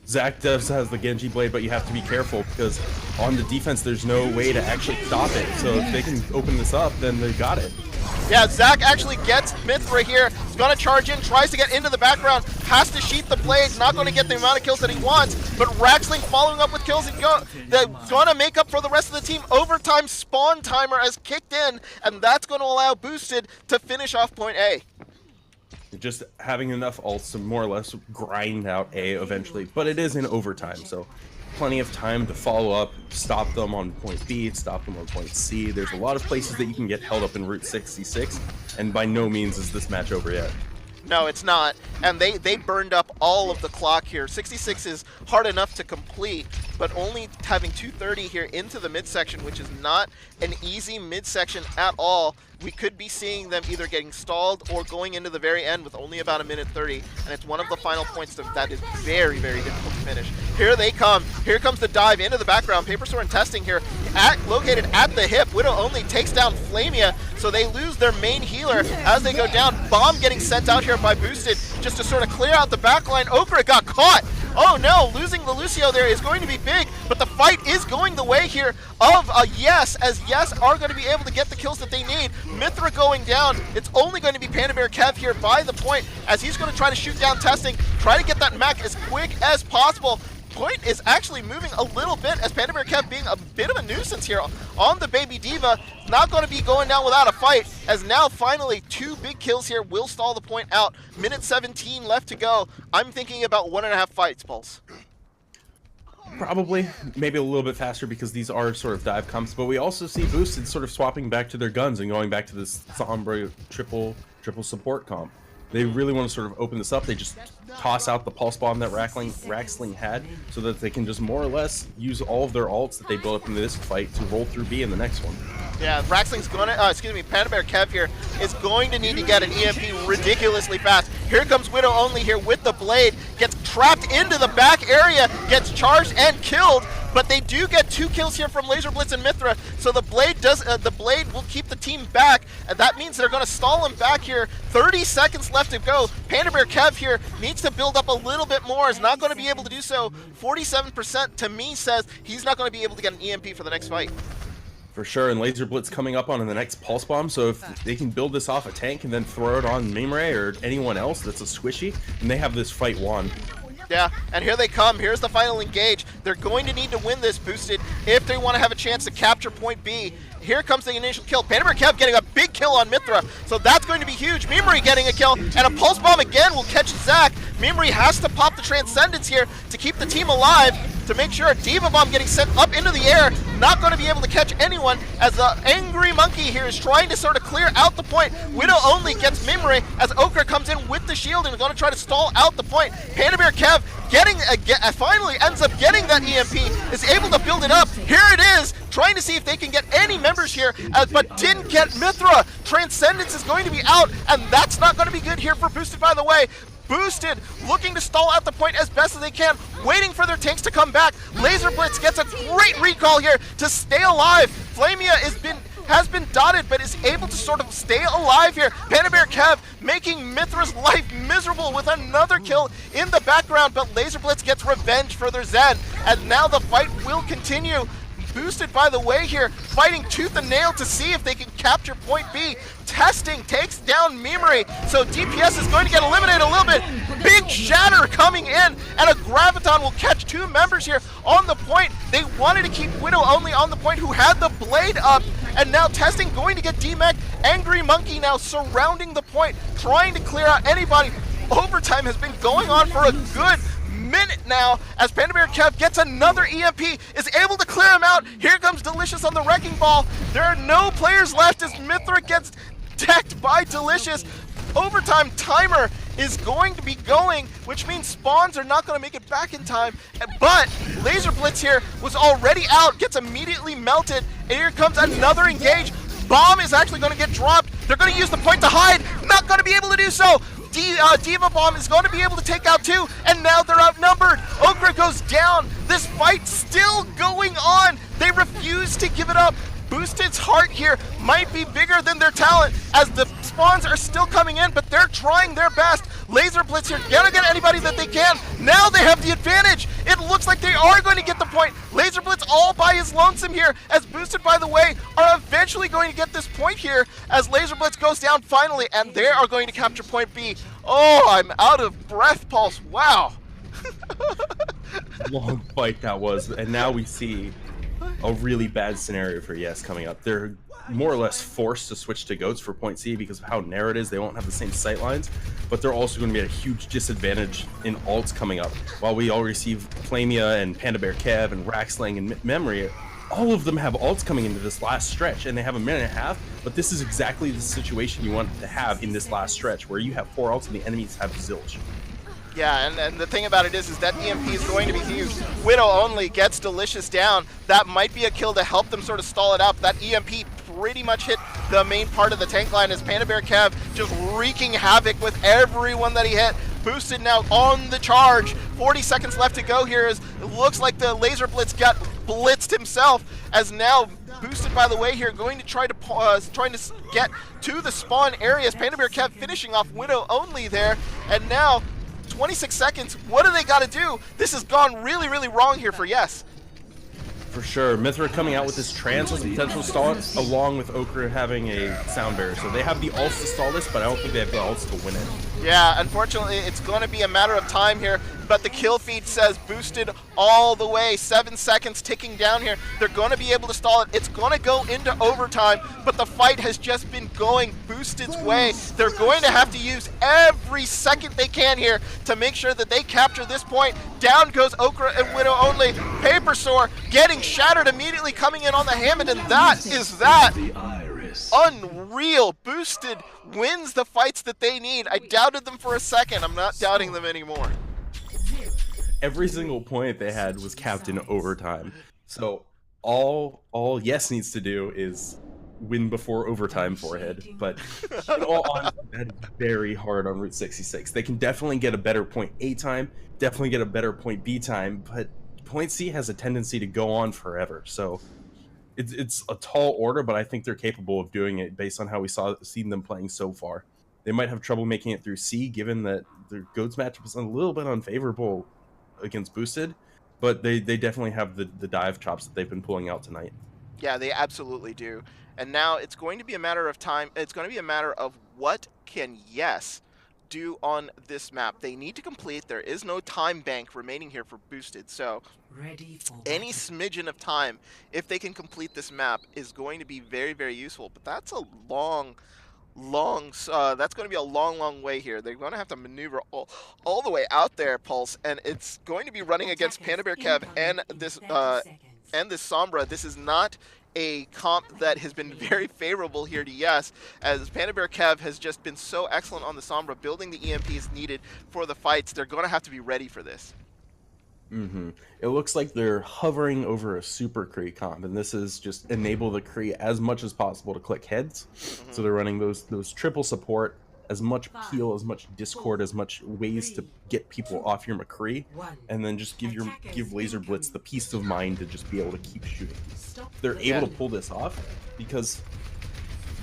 Zach does has the Genji Blade, but you have to be careful because on the defense there's no way to actually stop it. So if they can open this up, then they got it. Yeah, Zach actually gets Mithra here. He's going to charge in, tries to get into the background, has to sheath the blade, not going to get the amount of kills that he wants, but Raxling following up with kills, and they're going to make up for the rest of the team. Overtime spawn timer has kicked in, and that's going to allow Boosted to finish off point A. Just having enough ults to more or less grind out A eventually, but it is in overtime, so plenty of time to follow up, stop them on point B, stop them on point C. There's a lot of places that you can get held up in Route 66, and by no means is this match over yet. No, it's not, and they burned up all of the clock here. 66 is hard enough to complete, but only having 230 here into the midsection, which is not an easy midsection at all. We could be seeing them either getting stalled or going into the very end with only about 1:30, and it's one of the final points that is very, very difficult to finish. Here they come. Here comes the dive into the background. Paper Sword testing here, located at the hip. Widow only takes down Flamia, so they lose their main healer as they go down. Bomb getting sent out here by Boosted just to sort of clear out the backline. Okra got caught. Oh no, losing the Lucio there is going to be big, but the fight is going the way here of Yes, as Yes are going to be able to get the kills that they need. Mithra going down. It's only going to be Panda Bear Kev here by the point, as he's going to try to shoot down testing, try to get that mech as quick as possible. point is actually moving a little bit as Panda Bear Kev being a bit of a nuisance here on the Baby D.Va. Not going to be going down without a fight, as now finally 2 big kills here will stall the point out. Minute 17 left to go. I'm thinking about 1.5 fights, Pulse. Probably, maybe a little bit faster because these are sort of dive comps, but we also see Boosted sort of swapping back to their guns and going back to this Sombra triple support comp. They really want to sort of open this up. They just toss out the pulse bomb that Raxling had so that they can just more or less use all of their ults that they built up into this fight to roll through B in the next one. Yeah, Raxling's going to, Panda Bear Kev here is going to need to get an EMP ridiculously fast. Here comes Widow Only here with the Blade, gets trapped into the back area, gets charged and killed, but they do get 2 kills here from Laser Blitz and Mythra, so the Blade will keep the team back, and that means they're going to stall him back here. 30 seconds left to go. Panda Bear Kev here needs to build up a little bit more, is not going to be able to do so. 47% to me says he's not going to be able to get an EMP for the next fight. For sure, and Laser Blitz coming up on the next Pulse Bomb, so if they can build this off a tank and then throw it on Mimre or anyone else that's a squishy, and they have this fight won. Yeah, and here they come. Here's the final engage. They're going to need to win this Boosted if they want to have a chance to capture point B. Here comes the initial kill. Panda Bear Kev getting a big kill on Mythra, so that's going to be huge. Mimri getting a kill, and a Pulse Bomb again will catch Zach. Mimri has to pop the Transcendence here to keep the team alive, to make sure a D.Va Bomb getting sent up into the air. Not going to be able to catch anyone, as the Angry Monkey here is trying to sort of clear out the point. Widow Only gets Mimri as Okra comes in with the shield and is going to try to stall out the point. Panda Bear Kev finally ends up getting that EMP, is able to build it up. Here it is, trying to see if they can get any members here, but didn't get Mythra. Transcendence is going to be out, and that's not going to be good here for Boosted, by the way. Boosted looking to stall out the point as best as they can, waiting for their tanks to come back. Laser Blitz gets a great recall here to stay alive. Flamia has been dotted, but is able to sort of stay alive here. Panda Bear Kev making Mythra's life miserable with another kill in the background, but Laser Blitz gets revenge for their Zen, and now the fight will continue. Boosted, by the way, here, fighting tooth and nail to see if they can capture point B. Testing takes down Mimri, so DPS is going to get eliminated a little bit. Big shatter coming in, and a Graviton will catch 2 members here on the point. They wanted to keep Widow Only on the point, who had the Blade up, and now Testing going to get DMAC. Angry Monkey now surrounding the point, trying to clear out anybody. Overtime has been going on for a good minute now, as Panda Bear Kev gets another EMP, is able to clear him out. Here comes Delicious on the Wrecking Ball. There are no players left as Mythra gets decked by Delicious. Overtime timer is going to be going, which means spawns are not going to make it back in time, but Laser Blitz here was already out, gets immediately melted, and here comes another engage. Bomb is actually going to get dropped. They're going to use the point to hide, not going to be able to do so. D.Va Bomb is going to be able to take out 2, and now they're outnumbered. Okra goes down. This fight still going on. They refuse to give it up. Boosted's heart here might be bigger than their talent, as the spawns are still coming in, but they're trying their best. Laser Blitz here, gonna get anybody that they can. Now they have the advantage. It looks like they are going to get the point. Laser Blitz all by his lonesome here, as Boosted, by the way, are eventually going to get this point here, as Laser Blitz goes down finally, and they are going to capture point B. Oh, I'm out of breath, Pulse. Wow. Long fight that was, and now we see a really bad scenario for Yes coming up. They're more or less forced to switch to Goats for point C because of how narrow it is. They won't have the same sight lines, but they're also going to be at a huge disadvantage in ults coming up. While we all receive Flamia and Panda Bear Kev and Raxling and Memory, all of them have ults coming into this last stretch, and they have a minute and a half, but this is exactly the situation you want to have in this last stretch, where you have 4 ults and the enemies have zilch. Yeah, and the thing about it is that EMP is going to be huge. Widow Only gets Delicious down. That might be a kill to help them sort of stall it out. That EMP pretty much hit the main part of the tank line, as Panda Bear Kev just wreaking havoc with everyone that he hit. Boosted now on the charge. 40 seconds left to go here, as it looks like the Laser Blitz got blitzed himself, as now Boosted, by the way, here going to trying to get to the spawn areas. Panda Bear Kev finishing off Widow Only there, and now 26 seconds. What do they got to do? This has gone really, really wrong here for Yes. For sure. Mythra coming out with this trance as a potential stall, along with Okra having a sound barrier. So they have the ults to stall this, but I don't think they have the ults to win it. Yeah, unfortunately, it's going to be a matter of time here. but the kill feed says Boosted all the way. 7 seconds ticking down here. They're going to be able to stall it. It's going to go into overtime, but the fight has just been going Boosted's way. They're going to have to use every second they can here to make sure that they capture this point. Down goes Okra and Widow only. Paper Sore getting shattered immediately, coming in on the Hammond, and that is that. Unreal. Boosted wins the fights that they need. I doubted them for a second. I'm not doubting them anymore. Every single point they had was capped in overtime. So all Yes needs to do is win before overtime forehead. But in all honesty, that's very hard on Route 66. They can definitely get a better point A time, definitely get a better point B time, but point C has a tendency to go on forever. So it's a tall order, but I think they're capable of doing it based on how we seen them playing so far. They might have trouble making it through C, given that the Goats matchup is a little bit unfavorable against Boosted, but they definitely have the dive chops that they've been pulling out tonight. Yeah, they absolutely do. And now it's going to be a matter of time. It's going to be a matter of what can Yes do on this map. They need to complete. There is no time bank remaining here for Boosted, so any smidgen of time, if they can complete this map, is going to be very, very useful. But that's a that's going to be a long way here. They're going to have to maneuver all the way out there, Pulse, and it's going to be running against Panda Bear Kev and this Sombra. This is not a comp that has been very favorable here to Yes, as Panda Bear Kev has just been so excellent on the Sombra, building the EMPs needed for the fights. They're going to have to be ready for this. It looks like they're hovering over a super Kree comp, and this is just enable the Kree as much as possible to click heads. So they're running those triple support, as much peel, as much discord, as much ways to get people off your McCree, and then just give Laser Blitz the peace of mind to just be able to keep shooting. They're able to pull this off because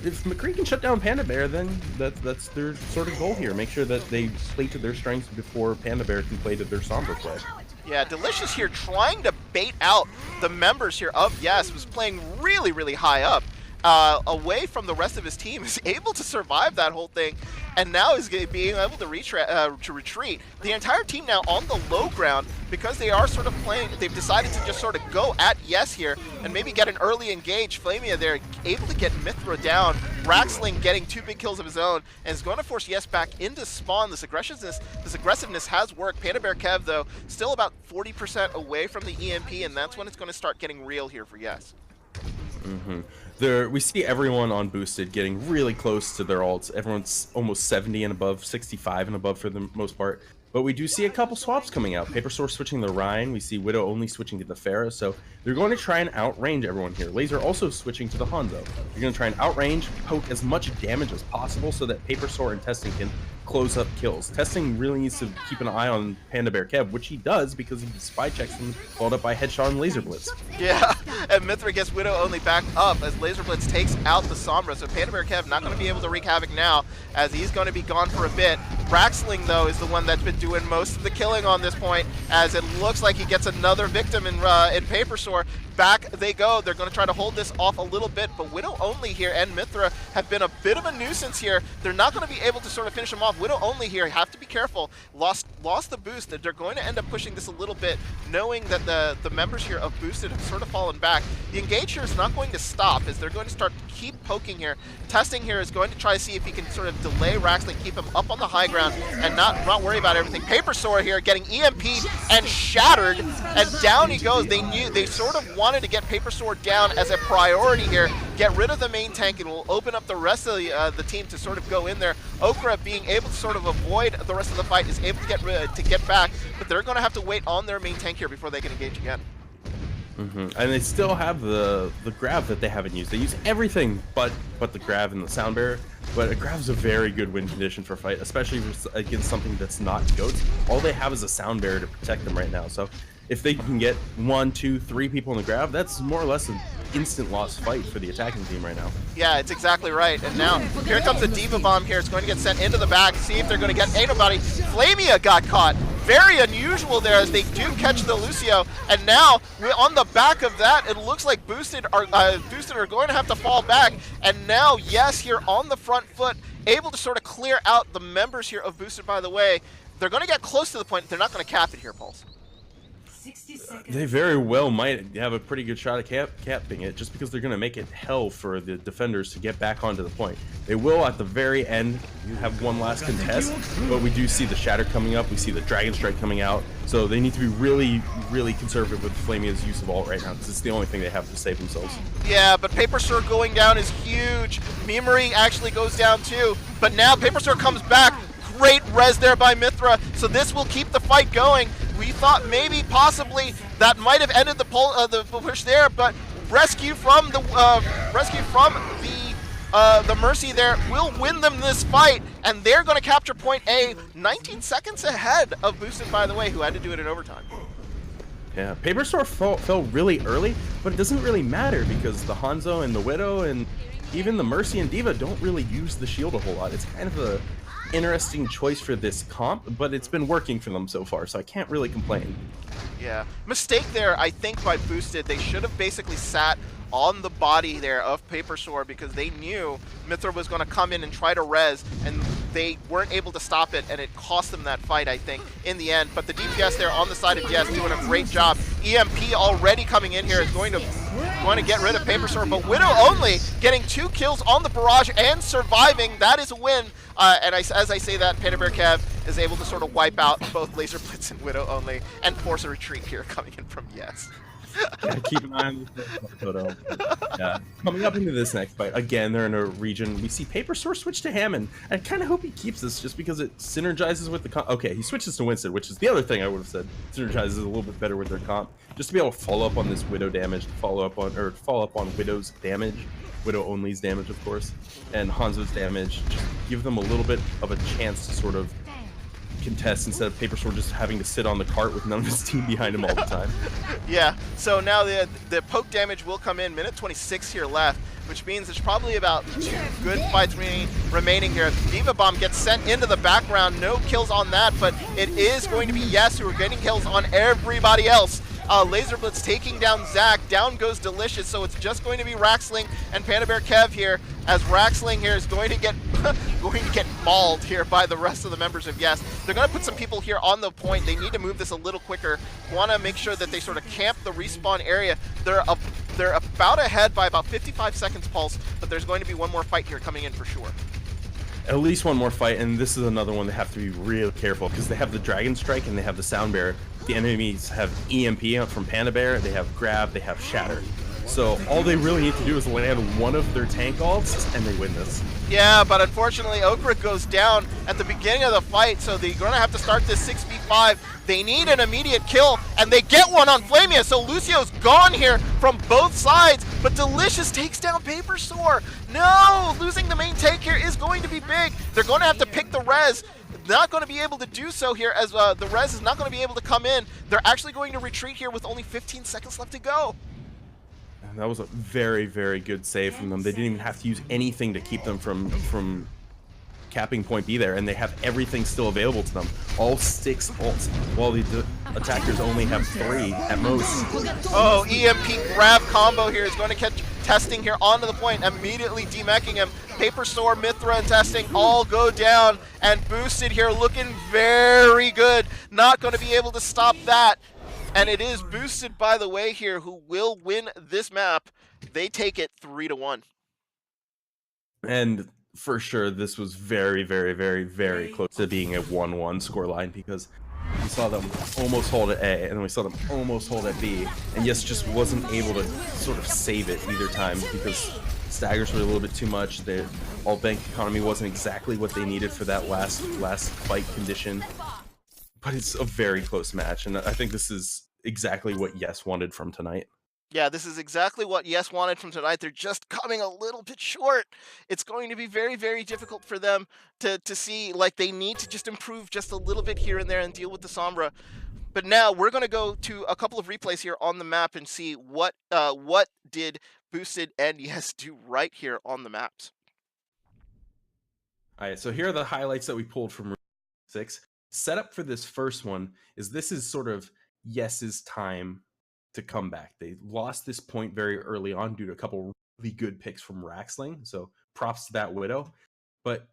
if McCree can shut down Panda Bear, then that's their sort of goal here. Make sure that they play to their strengths before Panda Bear can play to their Sombra play. Yeah, Delicious here trying to bait out the members here of Yes, was playing really high up, away from the rest of his team, is able to survive that whole thing, and now is being able to retreat. The entire team now on the low ground, because they are sort of playing, they've decided to just sort of go at Yes here, and maybe get an early engage. Flamia there, able to get Mithra down. Raxling getting 2 big kills of his own, and is going to force Yes back into spawn. This aggressiveness has worked. Panda Bear Kev, though, still about 40% away from the EMP, and that's when it's going to start getting real here for Yes. We see everyone on Boosted getting really close to their ults. Everyone's almost 70 and above, 65 and above for the most part. But we do see a couple swaps coming out. Paper Source switching to Ryan. We see Widow only switching to the Pharah. So they're going to try and outrange everyone here. Laser also switching to the Hanzo. They're going to try and outrange, poke as much damage as possible so that Paper Source and Testing can close up kills. Testing really needs to keep an eye on Panda Bear Kev, which he does because he spy checks him, followed up by Headshot and Laser Blitz. Yeah, and Mithra gets Widow only back up as Laser Blitz takes out the Sombra. So Panda Bear Kev not going to be able to wreak havoc now, as he's going to be gone for a bit. Raxling, though, is the one that's been doing most of the killing on this point, as it looks like he gets another victim in Paper Sore. Back they go. They're going to try to hold this off a little bit, but Widow only here and Mithra have been a bit of a nuisance here. They're not going to be able to sort of finish him off. Widow only here, have to be careful. Lost the boost. They're going to end up pushing this a little bit, knowing that the members here of Boosted have sort of fallen back. The engage here is not going to stop, as they're going to start to keep poking here. Testing here is going to try to see if he can sort of delay Raxling, keep him up on the high ground, and not worry about everything. Paper Sore here getting EMP'd and shattered, and down he goes. They sort of wanted to get Paper Sore down as a priority here, get rid of the main tank, and will open up the rest of the team to sort of go in there. Okra, being able to sort of avoid the rest of the fight, is able to get back, but they're going to have to wait on their main tank here before they can engage again. And they still have the grab that they haven't used. They use everything but the grab and the sound barrier. But a grab's a very good win condition for a fight, especially against something that's not Goats. All they have is a sound barrier to protect them right now. So if they can get 1, 2, 3 people in the grab, that's more or less an instant loss fight for the attacking team right now. Yeah, it's exactly right. And now here comes the Diva Bomb here. It's going to get sent into the back. See if they're going to get anybody. Flamia got caught. Very unusual there, as they do catch the Lucio. And now on the back of that, it looks like Boosted are going to have to fall back. And now, Yes, here on the front foot, able to sort of clear out the members here of Boosted, by the way. they're going to get close to the point. They're not going to cap it here, Pulse. They very well might have a pretty good shot at capping it, just because they're going to make it hell for the defenders to get back onto the point. They will, at the very end, have one last contest, but we do see the Shatter coming up. We see the Dragon Strike coming out, so they need to be really, really conservative with Flamia's use of ult right now, because it's the only thing they have to save themselves. Yeah, but Paper Sword going down is huge. Memory actually goes down too, but now Paper Sword comes back. Great res there by Mythra, so this will keep the fight going. We thought maybe, possibly, that might have ended the push there, but rescue from the Mercy there will win them this fight, and they're going to capture point A, 19 seconds ahead of Boosted, by the way, who had to do it in overtime. Yeah, Paper Sword fell really early, but it doesn't really matter because the Hanzo and the Widow and even the Mercy and D.Va don't really use the shield a whole lot. It's kind of a interesting choice for this comp, but it's been working for them so far, so I can't really complain. Yeah, mistake there, I think, by Boosted. They should have basically sat on the body there of Paper Sword because they knew Mythra was going to come in and try to res, and they weren't able to stop it, and it cost them that fight, I think, in the end. But the DPS there on the side of Yes doing a great job. EMP already coming in here is going to get rid of Paper Sword, but Widow only getting 2 kills on the barrage and surviving. That is a win. And as I say that, Panda Bear Kev is able to sort of wipe out both Laser Blitz and Widow only and force a retreat here coming in from Yes. Yeah, keep an eye on the photo. Yeah. Coming up into this next fight, again, they're in a region. We see Paper Sword switch to Hammond. I kind of hope he keeps this just because it synergizes with the comp. Okay, he switches to Winston, which is the other thing I would have said. Synergizes a little bit better with their comp. Just to be able to follow up on this Widow damage, to follow up on Widow's damage. Widow only's damage, of course, and Hanzo's damage. Just give them a little bit of a chance to sort of contest instead of Paper Sword just having to sit on the cart with none of his team behind him all the time. Yeah, so now the poke damage will come in. Minute 26 here left, which means there's probably about 2 good fights remaining here. D.Va Bomb gets sent into the background. No kills on that, but it is going to be Yes who are getting kills on everybody else. Laser Blitz taking down Zach. Down goes Delicious, so it's just going to be Raxling and Panda Bear Kev here, as Raxling here is going to get mauled here by the rest of the members of Yes. They're going to put some people here on the point. They need to move this a little quicker. Want to make sure that they sort of camp the respawn area. They're about ahead by about 55 seconds, Pulse, but there's going to be one more fight here coming in for sure. At least one more fight, and this is another one they have to be real careful because they have the Dragon Strike and they have the Sound Bearer. The enemies have EMP from Panda Bear, they have Grab, they have Shatter. So all they really need to do is land one of their tank ults and they win this. Yeah, but unfortunately Okra goes down at the beginning of the fight, so they're going to have to start this 6v5. They need an immediate kill, and they get one on Flamia, so Lucio's gone here from both sides, but Delicious takes down Paper Sword. No! Losing the main tank here is going to be big. They're going to have to pick the res. Not going to be able to do so here, as the res is not going to be able to come in. They're actually going to retreat here with only 15 seconds left to go. And that was a very, very good save from them. They didn't even have to use anything to keep them from capping point B there, and they have everything still available to them. All 6 ults, while the attackers only have 3 at most. Oh, EMP grab combo here is going to catch Testing here onto the point, immediately demeching him. Paper Sword, Mythra, and Testing all go down, and Boosted here looking very good. Not going to be able to stop that. And it is Boosted, by the way, here, who will win this map. They take it 3-1. And for sure, this was very, very, very, very close to being a 1-1 scoreline, because we saw them almost hold at A, and then we saw them almost hold at B, and Yes just wasn't able to sort of save it either time because staggers were a little bit too much. Their all bank economy wasn't exactly what they needed for that last fight condition. But it's a very close match, and I think this is exactly what Yes wanted from tonight. Yeah, this is exactly what Yes wanted from tonight. They're just coming a little bit short. It's going to be very, very difficult for them to see, like, they need to just improve just a little bit here and there and deal with the Sombra. But now we're going to go to a couple of replays here on the map and see what did Boosted and Yes do right here on the maps. All right, so here are the highlights that we pulled from 6. Setup for this first one is this is sort of Yes's time to come back. They lost this point very early on due to a couple really good picks from Raxling, so props to that Widow. But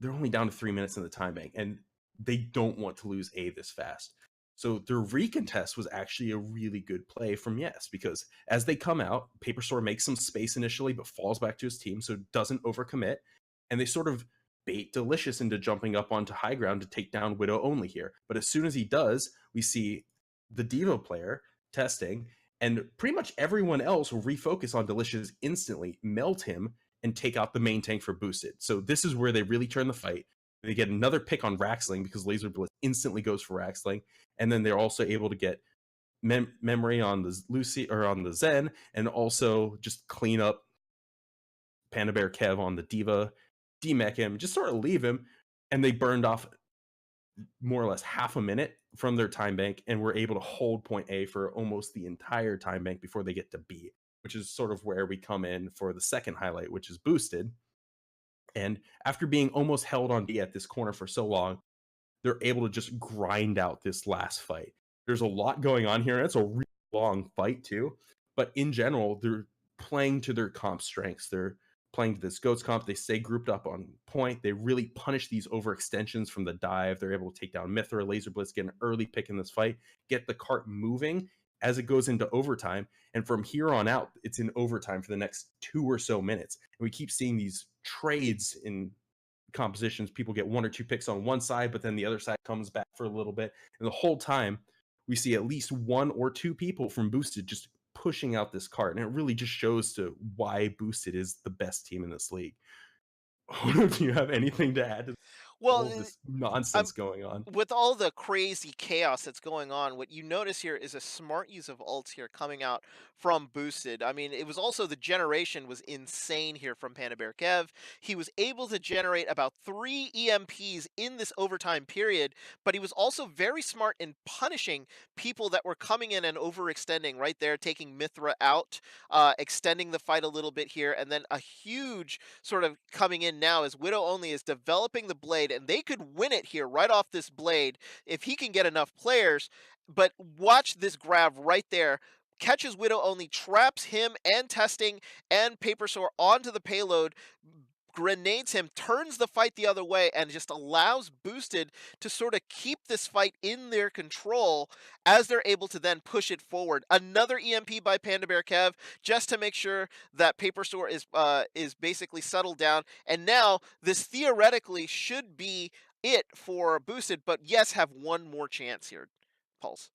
they're only down to 3 minutes in the time bank, and they don't want to lose A this fast. So their recontest was actually a really good play from Yes, because as they come out, Paper Store makes some space initially, but falls back to his team, so doesn't overcommit. And they sort of bait Delicious into jumping up onto high ground to take down Widow only here. But as soon as he does, we see the Devo player testing, and pretty much everyone else will refocus on Delicious instantly, melt him, and take out the main tank for boosted. So this is where they really turn the fight. They get another pick on Raxling because Laser Blitz instantly goes for Raxling, and then they're also able to get memory on the Lucy or on the Zen, and also just clean up Panda Bear Kev on the Diva, demech him, just sort of leave him, and they burned off more or less half a minute from their time bank and were able to hold point A for almost the entire time bank before they get to B, which is sort of where we come in for the second highlight, which is boosted. And after being almost held on B at this corner for so long, they're able to just grind out this last fight. There's a lot going on here, and it's a really long fight too. But in general, they're playing to their comp strengths. They're playing to this Goats comp. They stay grouped up on point. They really punish these overextensions from the dive. They're able to take down Mithra, Laser Blitz, get an early pick in this fight, get the cart moving as it goes into overtime. And from here on out, it's in overtime for the next 2 or so minutes. And we keep seeing these trades in compositions. People get 1 or 2 picks on one side, but then the other side comes back for a little bit. And the whole time, we see at least 1 or 2 people from Boosted just pushing out this cart. And it really just shows to why Boosted is the best team in this league. Do you have anything to add to all Well, of this nonsense going on? with all the crazy chaos that's going on, what you notice here is a smart use of ults here coming out from Boosted. I mean, it was also the generation was insane here from Panda Bear Kev. He was able to generate about 3 EMPs in this overtime period, but he was also very smart in punishing people that were coming in and overextending right there, taking Mithra out, extending the fight a little bit here, and then a huge sort of coming in now as Widow Only is developing the blade, and they could win it here right off this blade if he can get enough players. But watch this grab right there. Catches Widow Only, traps him and Testing and Paper Sore onto the payload, grenades him, turns the fight the other way, and just allows Boosted to sort of keep this fight in their control as they're able to then push it forward. Another EMP by Panda Bear Kev just to make sure that Paper Store is basically settled down. And now this theoretically should be it for Boosted, but yes, have one more chance here, Pulse.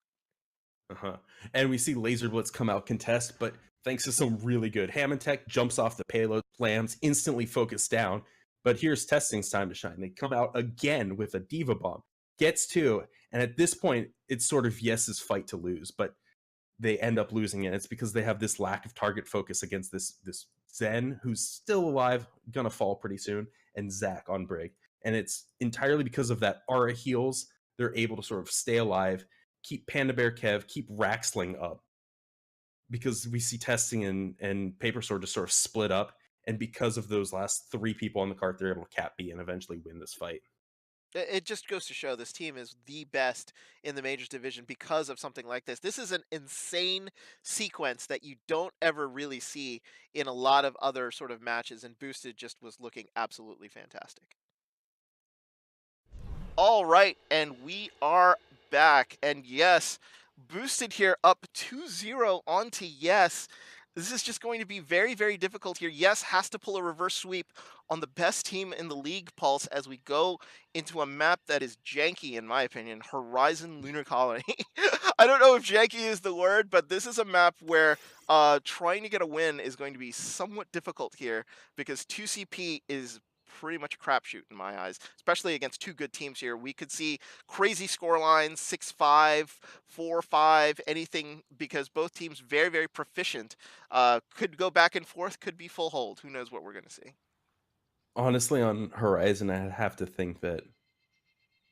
Uh-huh. And we see Laser Blitz come out contest, but thanks to some really good Hammond tech, jumps off the payload, slams, instantly focused down. But here's Testing's time to shine. They come out again with a Diva Bomb, gets 2, and at this point, it's sort of Yes's fight to lose, but they end up losing it. It's because they have this lack of target focus against this Zen, who's still alive, gonna fall pretty soon, and Zach on Brig. And it's entirely because of that aura heals, they're able to sort of stay alive, keep Panda Bear Kev, keep Raxling up. Because we see Testing and Paper Sword just sort of split up. And because of those last 3 people on the cart, they're able to cap B and eventually win this fight. It just goes to show this team is the best in the Majors division because of something like this. This is an insane sequence that you don't ever really see in a lot of other sort of matches, and Boosted just was looking absolutely fantastic. All right, and we are back. And yes, Boosted here up 2-0 onto Yes. This is just going to be very, very difficult here. Yes has to pull a reverse sweep on the best team in the league, Pulse, as we go into a map that is janky, in my opinion, Horizon Lunar Colony. I don't know if janky is the word, but this is a map where trying to get a win is going to be somewhat difficult here because 2CP is pretty much a crapshoot in my eyes, especially against 2 good teams here. We could see crazy score lines, 6-5, 4-5, anything, because both teams very, very proficient. Could go back and forth, could be full hold. Who knows what we're going to see? Honestly, on Horizon, I have to think that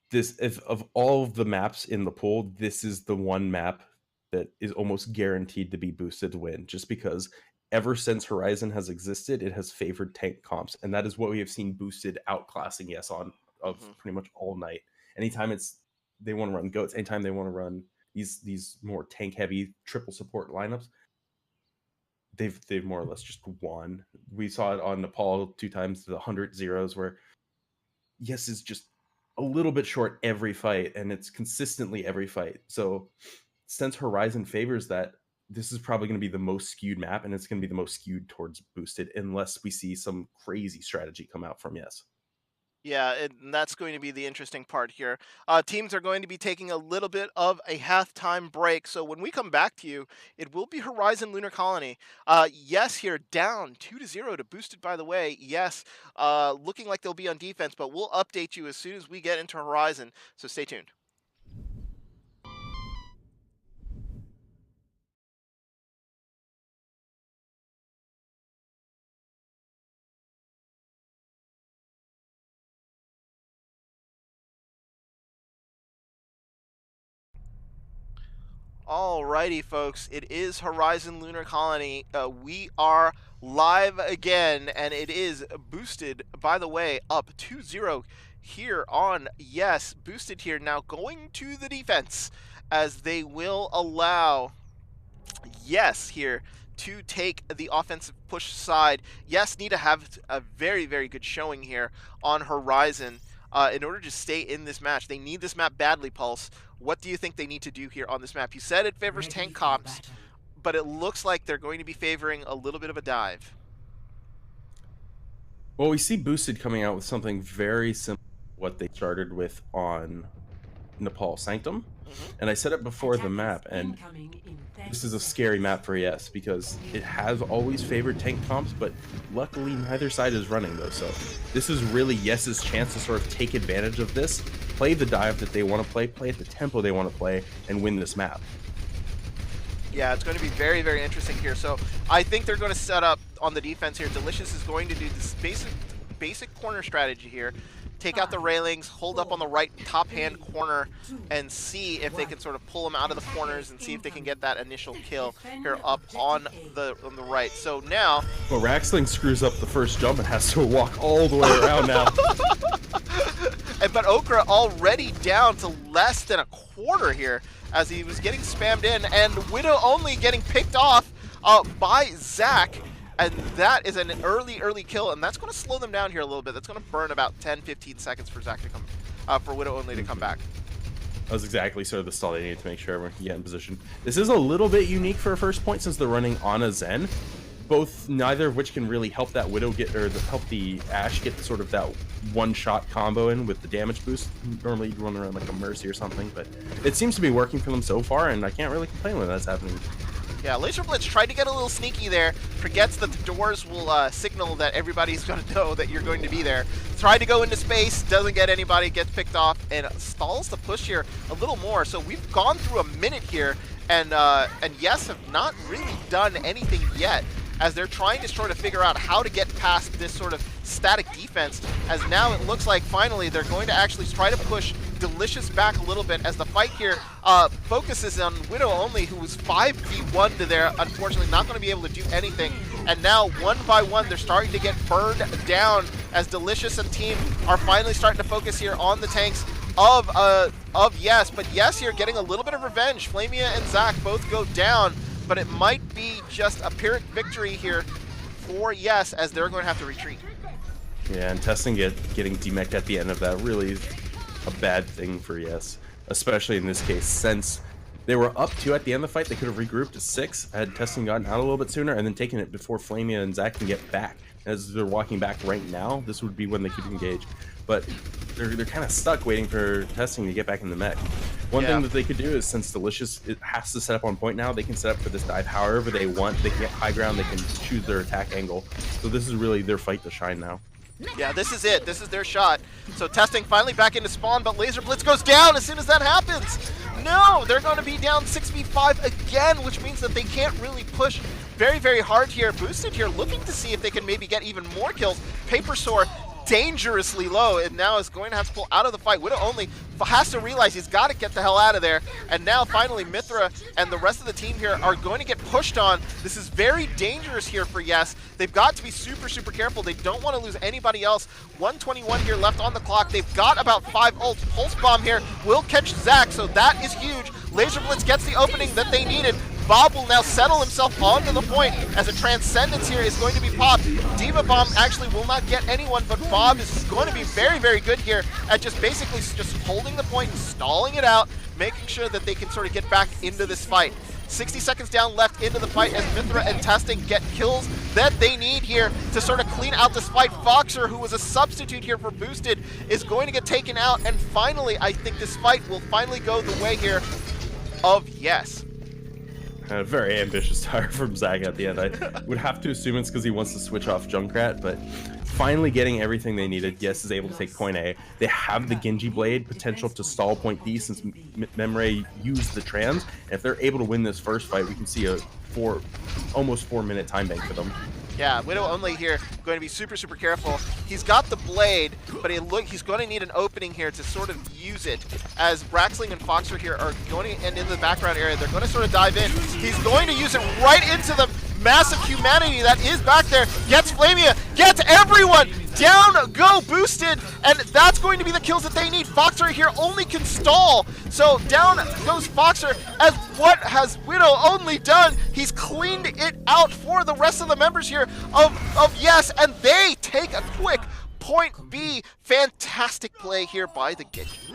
this, if of all of the maps in the pool, this is the one map that is almost guaranteed to be boosted to win, just because ever since Horizon has existed, it has favored tank comps, and that is what we have seen boosted outclassing Yes on of pretty much all night. Anytime they want to run goats, anytime they want to run these more tank heavy triple support lineups, they've more or less just won. We saw it on Nepal 2 times, the 100 zeros, where Yes is just a little bit short every fight, and it's consistently every fight. So since Horizon favors that, this is probably going to be the most skewed map, and it's going to be the most skewed towards boosted unless we see some crazy strategy come out from Yes. Yeah, and that's going to be the interesting part here. Teams are going to be taking a little bit of a halftime break. So when we come back to you, it will be Horizon Lunar Colony. Yes, here down 2-0 to Boosted, by the way. Yes, looking like they'll be on defense, but we'll update you as soon as we get into Horizon. So stay tuned. Alrighty, folks, it is Horizon Lunar Colony. We are live again, and it is Boosted, by the way, up 2-0 here on Yes. Boosted here now going to the defense as they will allow Yes here to take the offensive push side. Yes, need to have a very, very good showing here on Horizon in order to stay in this match. They need this map badly, Pulse. What do you think they need to do here on this map? You said it favors tank comps, but it looks like they're going to be favoring a little bit of a dive. Well, we see Boosted coming out with something very similar to what they started with on Nepal Sanctum. And I said it before the map, and this is a scary map for Yes because it has always favored tank comps, but luckily neither side is running those. So this is really Yes's chance to sort of take advantage of this, play the dive that they want to play at the tempo they want to play, and win this map. Yeah, it's going to be very, very interesting here. So I think they're going to set up on the defense here. Delicious is going to do this basic corner strategy here. Take out the railings, hold up on the right top hand corner, and see if they can sort of pull them out of the corners and see if they can get that initial kill here up on the right. So now, well, Raxling screws up the first jump and has to walk all the way around now. But Okra already down to less than a quarter here as he was getting spammed in, and Widow only getting picked off by Zach. And that is an early kill, and that's going to slow them down here a little bit. That's going to burn about 10-15 seconds for Zach to come, for Widow only to come back. That was exactly sort of the stall they needed to make sure everyone can get in position. This is a little bit unique for a first point since they're running on a Zen. Neither of which can really help that Widow get, or help the Ashe get sort of that one-shot combo in with the damage boost. Normally you'd run around like a Mercy or something, but it seems to be working for them so far, and I can't really complain when that's happening. Yeah, Laser Blitz tried to get a little sneaky there, forgets that the doors will signal that everybody's going to know that you're going to be there. Tried to go into space, doesn't get anybody, gets picked off, and stalls the push here a little more. So we've gone through a minute here, and Yes have not really done anything yet, as they're trying to sort of figure out how to get past this sort of static defense, as now it looks like finally they're going to actually try to push Delicious back a little bit as the fight here focuses on Widow only, who was 5v1 to there, unfortunately not going to be able to do anything. And now one by one they're starting to get burned down as Delicious and team are finally starting to focus here on the tanks of Yes. But Yes here getting a little bit of revenge. Flamia and Zach both go down, but it might be just a Pyrrhic victory here for Yes as they're going to have to retreat. Yeah, and Testing getting demeched at the end of that really is a bad thing for Yes, especially in this case, since they were up 2 at the end of the fight. They could have regrouped to 6 had Testing gotten out a little bit sooner and then taken it before Flamia and Zach can get back. As they're walking back right now, this would be when they could engage, but they're kind of stuck waiting for Testing to get back in the mech. One thing that they could do is, since Delicious has to set up on point now, they can set up for this dive however they want. They can get high ground, they can choose their attack angle. So this is really their fight to shine now. Yeah, this is it. This is their shot. So Testing finally back into spawn, but Laser Blitz goes down as soon as that happens. No, they're going to be down 6v5 again, which means that they can't really push very, very hard here. Boosted here looking to see if they can maybe get even more kills. Paper Sword dangerously low, and now is going to have to pull out of the fight. Widow only has to realize he's got to get the hell out of there, and now finally Mithra and the rest of the team here are going to get pushed on. This is very dangerous here for Yes. They've got to be super, super careful. They don't want to lose anybody else. 121 here left on the clock. They've got about 5 ults. Pulse Bomb here will catch Zach, so that is huge. Laser Blitz gets the opening that they needed. Bob will now settle himself onto the point as a Transcendence here is going to be popped. Diva Bomb actually will not get anyone, but Bob is going to be very, very good here at just basically just holding the point, stalling it out, making sure that they can sort of get back into this fight. 60 seconds down left into the fight as Mithra and Testing get kills that they need here to sort of clean out this fight. Foxer, who was a substitute here for Boosted, is going to get taken out, and finally, I think this fight will finally go the way here of Yes. A very ambitious tire from Zag at the end. I would have to assume it's because he wants to switch off Junkrat, but finally getting everything they needed. Yes is able to take point A. They have the Genji Blade potential to stall point B since Memre used the trans. And if they're able to win this first fight, we can see a almost 4-minute time bank for them. Yeah, Widow only here, going to be super, super careful. He's got the blade, but he's going to need an opening here to sort of use it. As Braxling and Foxer here are going to end in the background area, they're going to sort of dive in. He's going to use it right into the massive humanity that is back there. Gets Flamia, gets everyone! Down go Boosted, and that's going to be the kills that they need. Foxer here only can stall, so down goes Foxer, as what has Widow only done? He's cleaned it out for the rest of the members here of Yes, and they take a quick point B. Fantastic play here by the Genji.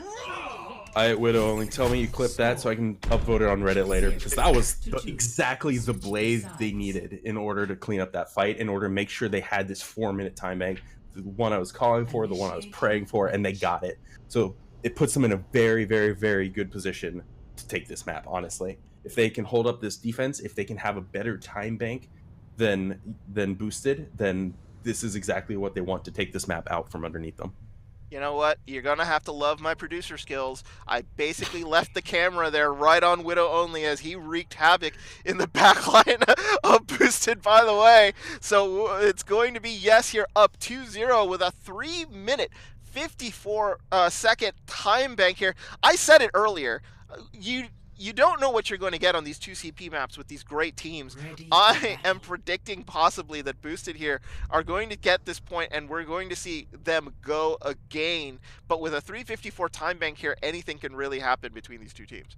Widow only, tell me you clip that so I can upvote it on Reddit later, because that was exactly the blade they needed in order to clean up that fight, in order to make sure they had this 4-minute time bank. The one I was calling for, the one I was praying for, and they got it. So it puts them in a very, very, very good position to take this map, honestly. If they can hold up this defense, if they can have a better time bank than Boosted, then this is exactly what they want to take this map out from underneath them. You know what? You're going to have to love my producer skills. I basically left the camera there right on Widow only as he wreaked havoc in the backline of Boosted, by the way. So it's going to be Yes here up 2-0 with a 3-minute 54-second time bank here. I said it earlier. You don't know what you're going to get on these 2 CP maps with these great teams. I am predicting possibly that Boosted here are going to get this point, and we're going to see them go again. But with a 3:54 time bank here, anything can really happen between these 2 teams.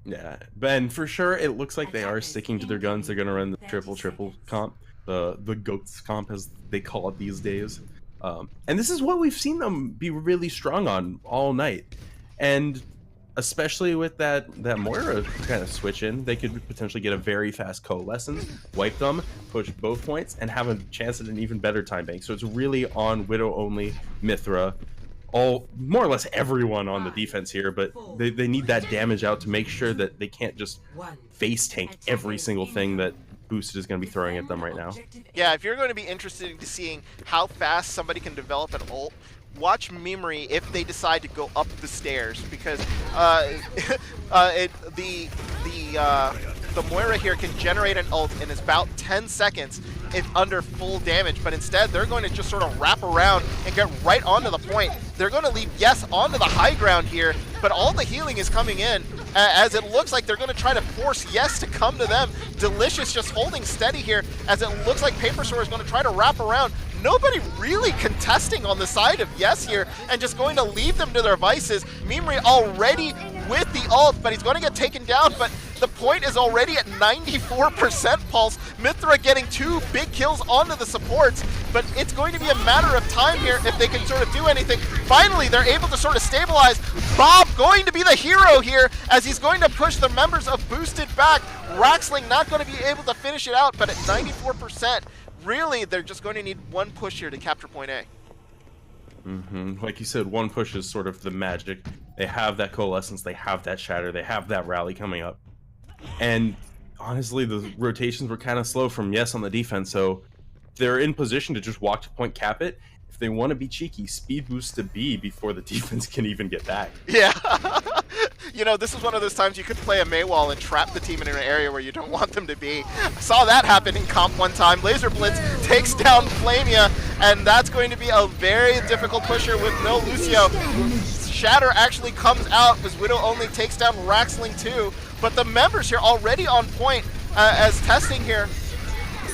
Yeah, Ben, for sure, it looks like they are sticking to their guns. They're going to run the triple comp, the GOATS comp, as they call it these days. And this is what we've seen them be really strong on all night. And especially with that Moira kind of switch in, they could potentially get a very fast coalescence, wipe them, push both points, and have a chance at an even better time bank. So it's really on Widow only, Mithra, all more or less everyone on the defense here, but they need that damage out to make sure that they can't just face tank every single thing that Boosted is going to be throwing at them right now. Yeah, if you're going to be interested in seeing how fast somebody can develop an ult, watch Memory if they decide to go up the stairs, because the Moira here can generate an ult in about 10 seconds if under full damage, but instead they're going to just sort of wrap around and get right onto the point. They're going to leave Yes onto the high ground here, but all the healing is coming in as it looks like they're going to try to force Yes to come to them. Delicious just holding steady here as it looks like Paper Sword is going to try to wrap around. Nobody really contesting on the side of Yes here and just going to leave them to their vices. Mimri already with the ult, but he's going to get taken down, but the point is already at 94% pulse. Mithra getting 2 big kills onto the supports, but it's going to be a matter of time here if they can sort of do anything. Finally, they're able to sort of stabilize. Bob going to be the hero here as he's going to push the members of Boosted back. Raxling not going to be able to finish it out, but at 94%, really, they're just going to need 1 push here to capture point A. Like you said, 1 push is sort of the magic. They have that coalescence, they have that shatter, they have that rally coming up. And honestly, the rotations were kind of slow from Yes on the defense, so they're in position to just walk to point, cap it. If they want to be cheeky, speed boost to B before the defense can even get back. Yeah. You know, this is one of those times you could play a Maywall and trap the team in an area where you don't want them to be. I saw that happen in comp one time. Laser Blitz takes down Flamia, and that's going to be a very difficult pusher with no Lucio. Shatter actually comes out as Widow only takes down Raxling too, but the members here already on point as Testing here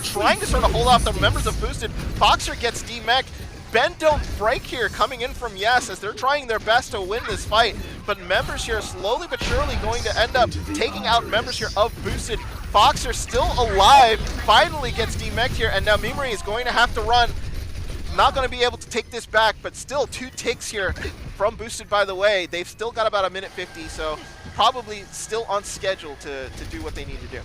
trying to sort of hold off the members of Boosted. Boxer gets D-Mech. Bend Don't Break here coming in from Yes as they're trying their best to win this fight. but members here slowly but surely going to end up taking out members here of Boosted. Foxer still alive, finally gets demegged here, and now Mimri is going to have to run. Not going to be able to take this back, but still 2 ticks here from Boosted, by the way. They've still got about 1:50, so probably still on schedule to do what they need to do.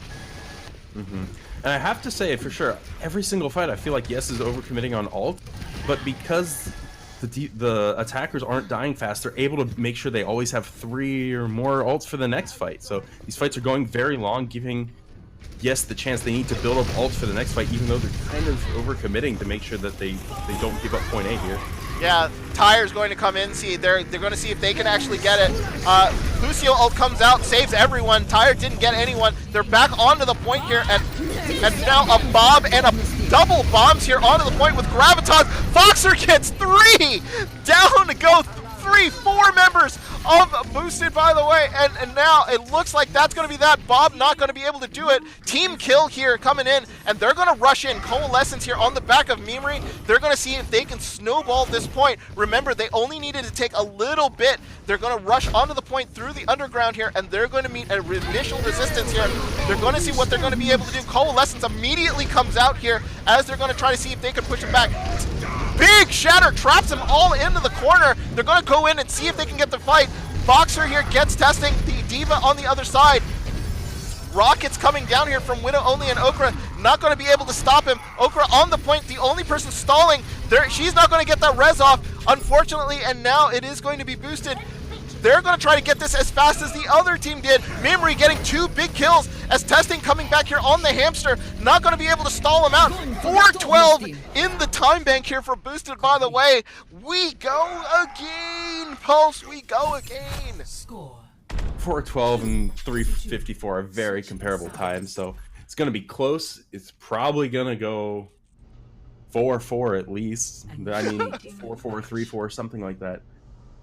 Mm-hmm. And I have to say, for sure, every single fight I feel like Yes is overcommitting on ult, but because the attackers aren't dying fast, they're able to make sure they always have 3 or more ults for the next fight. So these fights are going very long, giving Yes the chance they need to build up ults for the next fight, even though they're kind of overcommitting to make sure that they don't give up point A here. Yeah, Tyre's going to come in. See, they're going to see if they can actually get it. Lucio ult comes out, saves everyone. Tyre didn't get anyone. They're back onto the point here, and now a Bob and a double bombs here onto the point with Gravitas. Foxer gets 3! Down to go 4 members of Boosted, by the way, and now it looks like that's going to be that. Bob not going to be able to do it. Team kill here coming in, and they're going to rush in. Coalescence here on the back of Mimri. They're going to see if they can snowball this point. Remember, they only needed to take a little bit. They're going to rush onto the point through the underground here, and they're going to meet an initial resistance here. They're going to see what they're going to be able to do. Coalescence immediately comes out here as they're going to try to see if they can push him back. Big Shatter traps them all into the corner. They're going to go in and see if they can get the fight. Boxer here gets testing. The Diva on the other side. Rockets coming down here from Widow only, and Okra not going to be able to stop him. Okra on the point, the only person stalling. She's not going to get that res off, unfortunately, and now it is going to be Boosted. They're going to try to get this as fast as the other team did. Mimri getting 2 big kills as Testing coming back here on the Hamster. Not going to be able to stall him out. 412 in the time bank here for Boosted, by the way. We go again, Pulse. We go again. 412 and 354 are very comparable times, so it's going to be close. It's probably going to go 4-4 at least. I mean, 4-4, 3-4, something like that.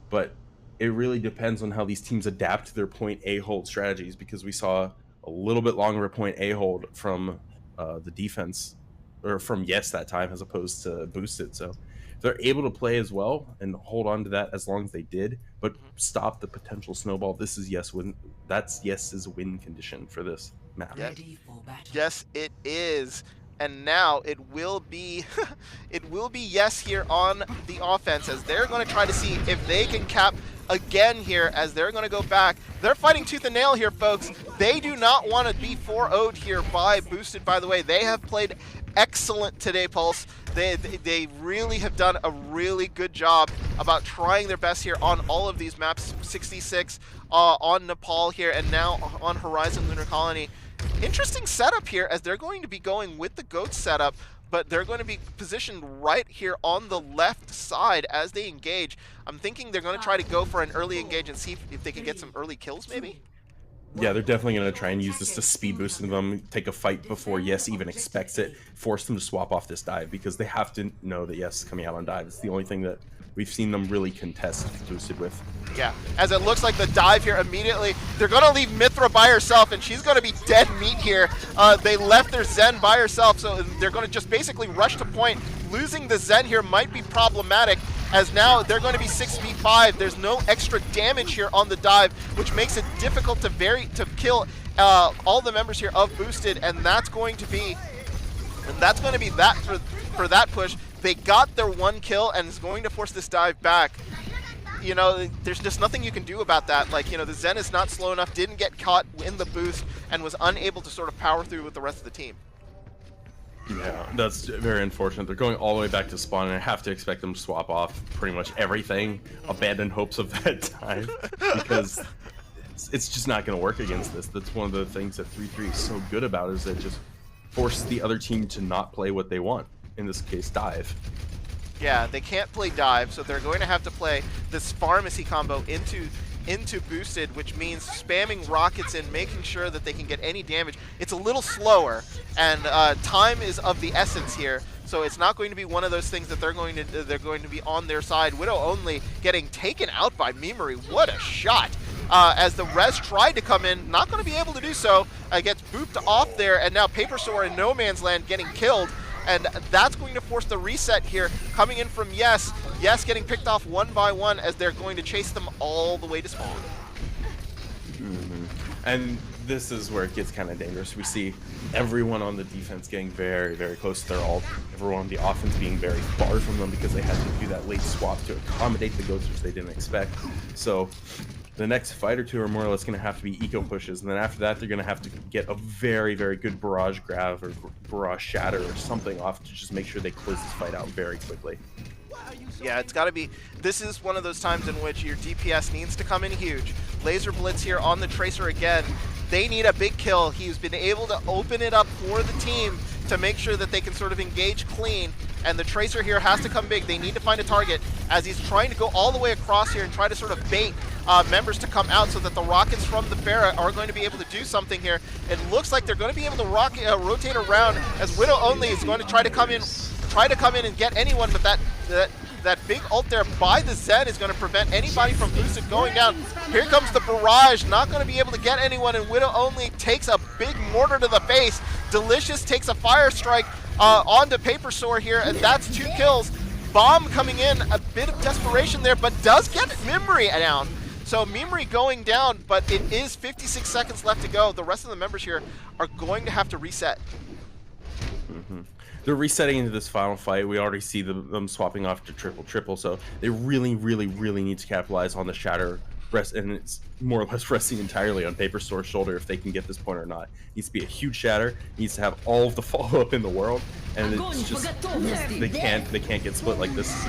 But it really depends on how these teams adapt to their point A hold strategies, because we saw a little bit longer a point A hold from the defense, or from Yes that time, as opposed to Boosted. So if they're able to play as well and hold on to that as long as they did, but stop the potential snowball, this is Yes win. That's Yes's win condition for this map. Yeah. Yes, it is. And now it will be Yes here on the offense, as they're going to try to see if they can cap again here, as they're going to go back. They're fighting tooth and nail here, folks. They do not want to be 4-0'd here by Boosted, by the way. They have played excellent today, Pulse. They really have done a really good job about trying their best here on all of these maps. 66 on Nepal here, and now on Horizon Lunar Colony. Interesting setup here, as they're going to be going with the GOAT setup, but they're going to be positioned right here on the left side as they engage. I'm thinking they're going to try to go for an early engage and see if they can get some early kills, maybe? Yeah, they're definitely going to try and use this to speed boost them, take a fight before Yes even expects it, force them to swap off this dive, because they have to know that Yes is coming out on dive. It's the only thing that we've seen them really contest Boosted with. Yeah, as it looks like the dive here immediately, they're going to leave Mithra by herself, and she's going to be dead meat here. They left their Zen by herself, so they're going to just basically rush to point. Losing the Zen here might be problematic, as now they're going to be 6v5. There's no extra damage here on the dive, which makes it difficult to kill all the members here of Boosted, and that's going to be that for that push. They got their 1 kill, and it's going to force this dive back. You know, there's just nothing you can do about that. Like, you know, the Zen is not slow enough, didn't get caught in the boost, and was unable to sort of power through with the rest of the team. Yeah, that's very unfortunate. They're going all the way back to spawn, and I have to expect them to swap off pretty much everything, abandon hopes of that dive, because it's just not going to work against this. That's one of the things that 3-3 is so good about, is that it just forces the other team to not play what they want. In this case, dive. Yeah, they can't play dive, so they're going to have to play this pharmacy combo into Boosted, which means spamming rockets and making sure that they can get any damage. It's a little slower, and time is of the essence here, so it's not going to be one of those things that they're going to be on their side. Widow only getting taken out by Mimuri. What a shot! As the res tried to come in, not going to be able to do so. Gets booped off there, and now Paper Sore in no man's land getting killed. and that's going to force the reset here, coming in from Yes. Yes getting picked off one by one as they're going to chase them all the way to spawn. And this is where it gets kind of dangerous. We see everyone on the defense getting very, very close to their ult. Everyone on the offense being very far from them because they had to do that late swap to accommodate the goats, which they didn't expect. So the next fight or two are more or less going to have to be eco pushes, and then after that they're going to have to get a very, very good barrage grab or barrage shatter or something off to just make sure they close this fight out very quickly. Yeah, it's got to be. This is one of those times in which your DPS needs to come in huge. Laser Blitz here on the Tracer again. They need a big kill. He's been able to open it up for the team to make sure that they can sort of engage clean. And the Tracer here has to come big. They need to find a target as he's trying to go all the way across here and try to sort of bait members to come out so that the rockets from the Pharah are going to be able to do something here. It looks like they're going to be able to rotate around as Widow Only is going to try to come in and get anyone, but that big ult there by the Zen is going to prevent anybody from Boosted going down. Here comes the barrage, not going to be able to get anyone, and Widow Only takes a big mortar to the face. Delicious takes a fire strike onto Paper Sore here, and that's 2 kills. Bomb coming in, a bit of desperation there, but does get Mimri down. So Mimri going down, but it is 56 seconds left to go. The rest of the members here are going to have to reset. They're resetting into this final fight. We already see them swapping off to triple, so they really, really, really need to capitalize on the shatter rest, and it's more or less resting entirely on Paper Sore's shoulder if they can get this point or not. It needs to be a huge shatter, needs to have all of the follow-up in the world, and it's just they can't get split like this.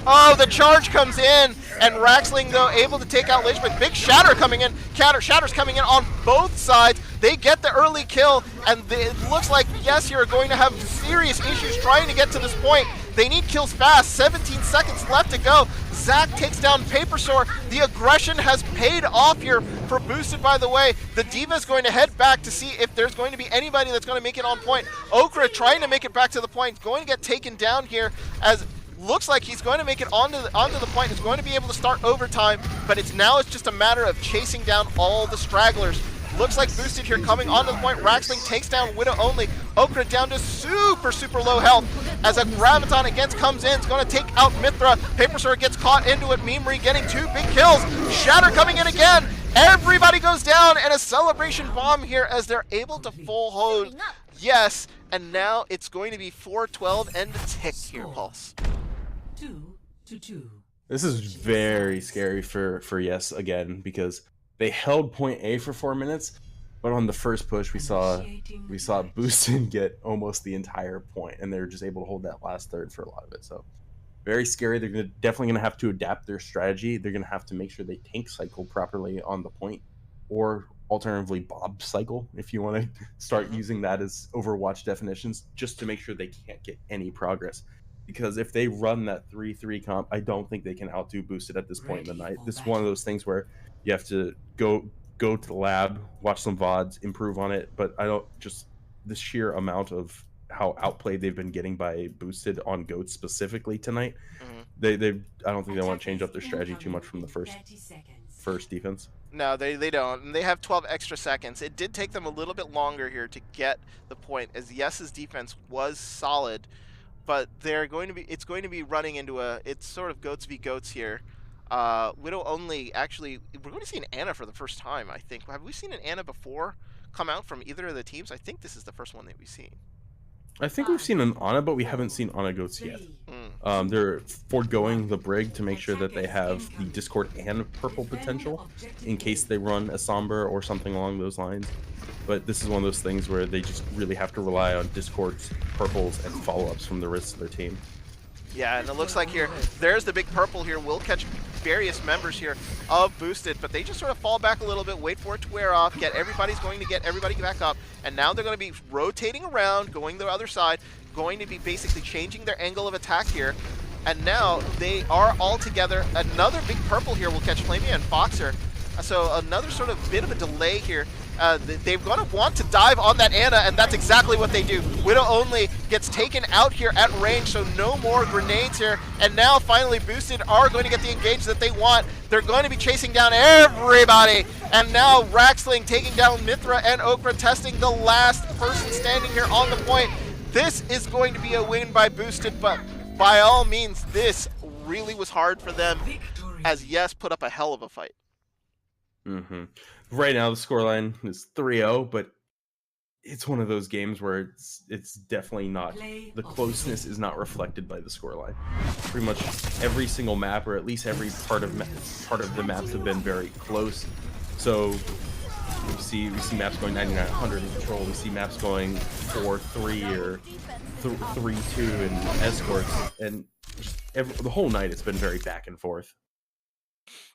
Oh, the charge comes in, and Raxling though able to take out Lich, but big shatter coming in. Shatter's coming in on both sides. They get the early kill, and it looks like Yes here are going to have serious issues trying to get to this point. They need kills fast. 17 seconds left to go. Zach takes down Paper Sore. The aggression has paid off here for Boosted, by the way. The D.Va is going to head back to see if there's going to be anybody that's going to make it on point. Okra trying to make it back to the point, going to get taken down here as looks like he's going to make it onto the point. He's going to be able to start overtime, but it's just a matter of chasing down all the stragglers. Looks like Boosted here coming onto the point. Raxling takes down Widow Only. Okra down to super, super low health as a Graviton against comes in. It's going to take out Mithra. Paper Sword gets caught into it. Mimri getting 2 big kills. Shatter coming in again. Everybody goes down, and a celebration bomb here as they're able to full hold. Yes, and now it's going to be 4-12 and a tick here, Pulse. 2-2. This is very scary for Yes again, because they held point A for 4 minutes, but on the first push we saw Boosted get almost the entire point, and they were just able to hold that last third for a lot of it. So very scary. They're definitely going to have to adapt their strategy. They're going to have to make sure they tank cycle properly on the point, or alternatively Bob cycle if you want to start using that as Overwatch definitions, just to make sure they can't get any progress. Because if they run that 3-3 comp, I don't think they can outdo Boosted at this point in the night. This is one of those things where you have to go to the lab, watch some VODs, improve on it. But I don't just the sheer amount of how outplayed they've been getting by Boosted on Goats specifically tonight. I don't think they want to change up their strategy too much from the first defense. No, they don't. And they have 12 extra seconds. It did take them a little bit longer here to get the point, as Yes's defense was solid, but it's going to be running into it's sort of Goats v Goats here. Widow Only, actually, we're going to see an Ana for the first time, I think. Have we seen an Ana before come out from either of the teams? I think this is the first one that we've seen. I think we've seen an Ana, but we haven't seen Ana Goats yet. They're foregoing the Brig to make sure that they have the Discord and Purple potential in case they run a Somber or something along those lines. But this is one of those things where they just really have to rely on Discords, Purples, and follow-ups from the rest of their team. Yeah, and it looks like here, there's the big purple here. We'll catch various members here of Boosted, but they just sort of fall back a little bit, wait for it to wear off, everybody's going to get everybody back up, and now they're going to be rotating around, going the other side, going to be basically changing their angle of attack here, and now they are all together. Another big purple here will catch Flamia and Foxer, so another sort of bit of a delay here. They're going to want to dive on that Ana, and that's exactly what they do. Widow Only gets taken out here at range, so no more grenades here. And now finally Boosted are going to get the engage that they want. They're going to be chasing down everybody. And now Raxling taking down Mithra and Okra, testing the last person standing here on the point. This is going to be a win by Boosted, but by all means, this really was hard for them, as Yes put up a hell of a fight. Mm-hmm. Right now, the scoreline is 3-0, but it's one of those games where it's definitely not, the closeness is not reflected by the scoreline. Pretty much every single map, or at least every part of the maps, have been very close. So we see maps going 99-100 in control. We see maps going 4-3 or 3-2 in escorts, and the whole night it's been very back and forth.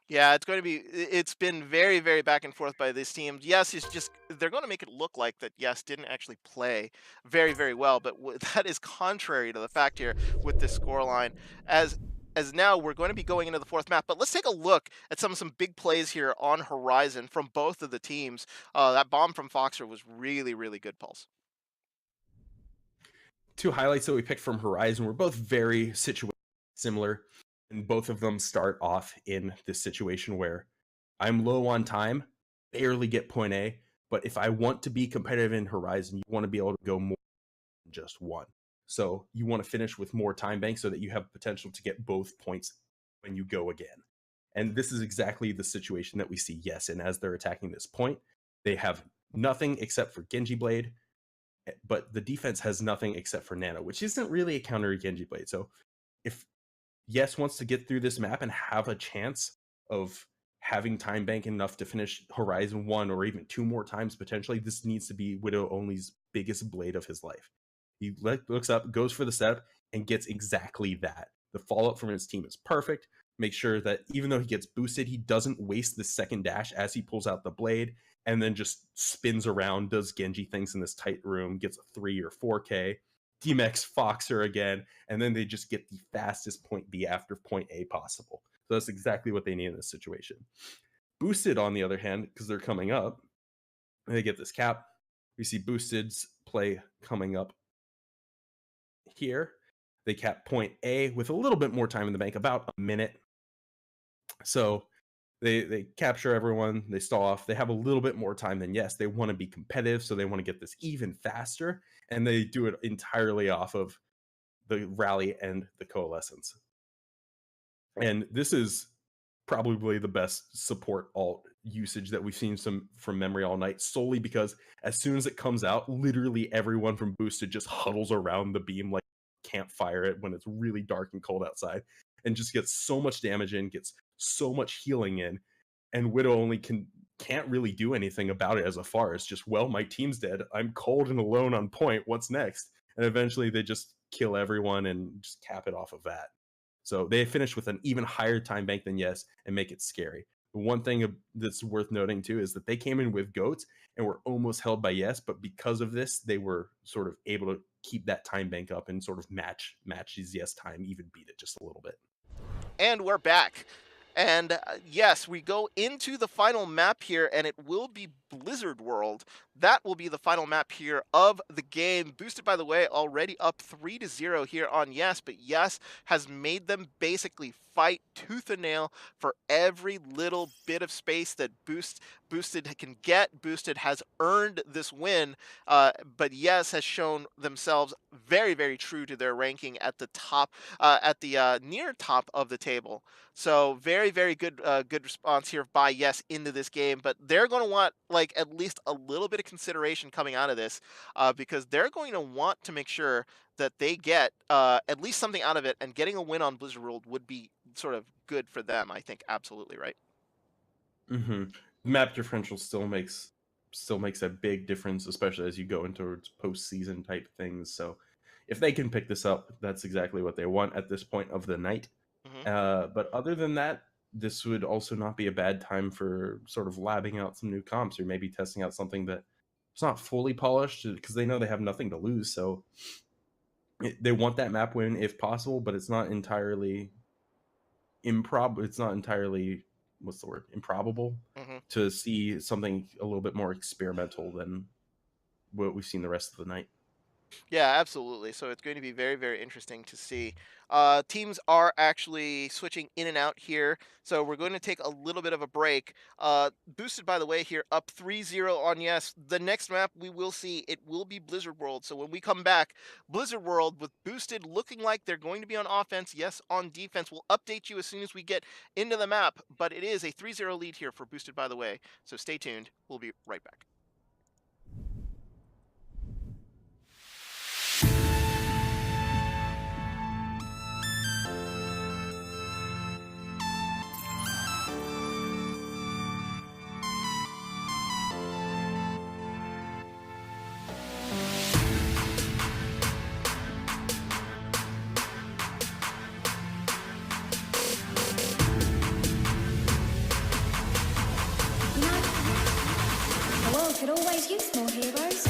Yeah, it's been very, very back and forth by this team. Yes, they're going to make it look like that Yes didn't actually play very, very well, but that is contrary to the fact here with this scoreline. As now we're going to be going into the fourth map, but let's take a look at some big plays here on Horizon from both of the teams. That bomb from Foxer was really, really good, Pulse. Two highlights that we picked from Horizon were both very similar, and both of them start off in this situation where I'm low on time, barely get point A, but if I want to be competitive in Horizon, you want to be able to go more than just one. So you want to finish with more time bank so that you have potential to get both points when you go again. And this is exactly the situation that we see Yes in as they're attacking this point. They have nothing except for Genji Blade, but the defense has nothing except for Nano, which isn't really a counter to Genji Blade. So if Yes wants to get through this map and have a chance of having time bank enough to finish Horizon 1 or even 2 more times potentially, this needs to be Widow Only's biggest blade of his life. He looks up, goes for the setup, and gets exactly that. The follow-up from his team is perfect. Make sure that even though he gets boosted, he doesn't waste the second dash as he pulls out the blade and then just spins around, does Genji things in this tight room, gets a 3 or 4K, DMX Foxer again, and then they just get the fastest point B after point A possible. So that's exactly what they need in this situation. Boosted, on the other hand, because they're coming up, they get this cap. We see Boosted's play coming up here. They cap point A with a little bit more time in the bank, about a minute. So they capture everyone, they stall off, they have a little bit more time than Yes. They want to be competitive, so they want to get this even faster, and they do it entirely off of the rally and the coalescence. And this is probably the best support alt usage that we've seen from memory all night, solely because as soon as it comes out, literally everyone from Boosted just huddles around the beam like campfire it when it's really dark and cold outside, and just gets so much damage in, gets so much healing in, and Widow Only can't really do anything about it as far as just, well, my team's dead, I'm cold and alone on point, what's next? And eventually they just kill everyone and just cap it off of that. So they finish with an even higher time bank than Yes and make it scary. The one thing that's worth noting too is that they came in with goats and were almost held by Yes, but because of this, they were sort of able to keep that time bank up and sort of match his Yes time, even beat it just a little bit. And we're back. And yes, we go into the final map here, and it will be Blizzard World. That will be the final map here of the game. Boosted, by the way, already up 3-0 here on Yes, but Yes has made them basically fight tooth and nail for every little bit of space that Boosted can get. Boosted has earned this win, but Yes has shown themselves very, very true to their ranking at the top, at the near top of the table. So very, very good good response here by Yes into this game, but they're going to want like at least a little bit of consideration coming out of this, because they're going to want to make sure that they get at least something out of it, and getting a win on Blizzard World would be sort of good for them, I think. Absolutely right. Mm-hmm. Map differential still makes a big difference, especially as you go into postseason type things. So if they can pick this up, that's exactly what they want at this point of the night. But other than that, this would also not be a bad time for sort of labbing out some new comps, or maybe testing out something that it's not fully polished, because they know they have nothing to lose. So they want that map win if possible, but it's not entirely It's not entirely, what's the word, improbable to see something a little bit more experimental than what we've seen the rest of the night. Yeah, absolutely. So it's going to be very, very interesting to see. Teams are actually switching in and out here. So we're going to take a little bit of a break. Boosted, by the way, here up 3-0 on yes. The next map we will see, it will be Blizzard World. So when we come back, Blizzard World with Boosted looking like they're going to be on offense, yes, on defense. We'll update you as soon as we get into the map. But it is a 3-0 lead here for Boosted, by the way. So stay tuned. We'll be right back. The world could always use more heroes.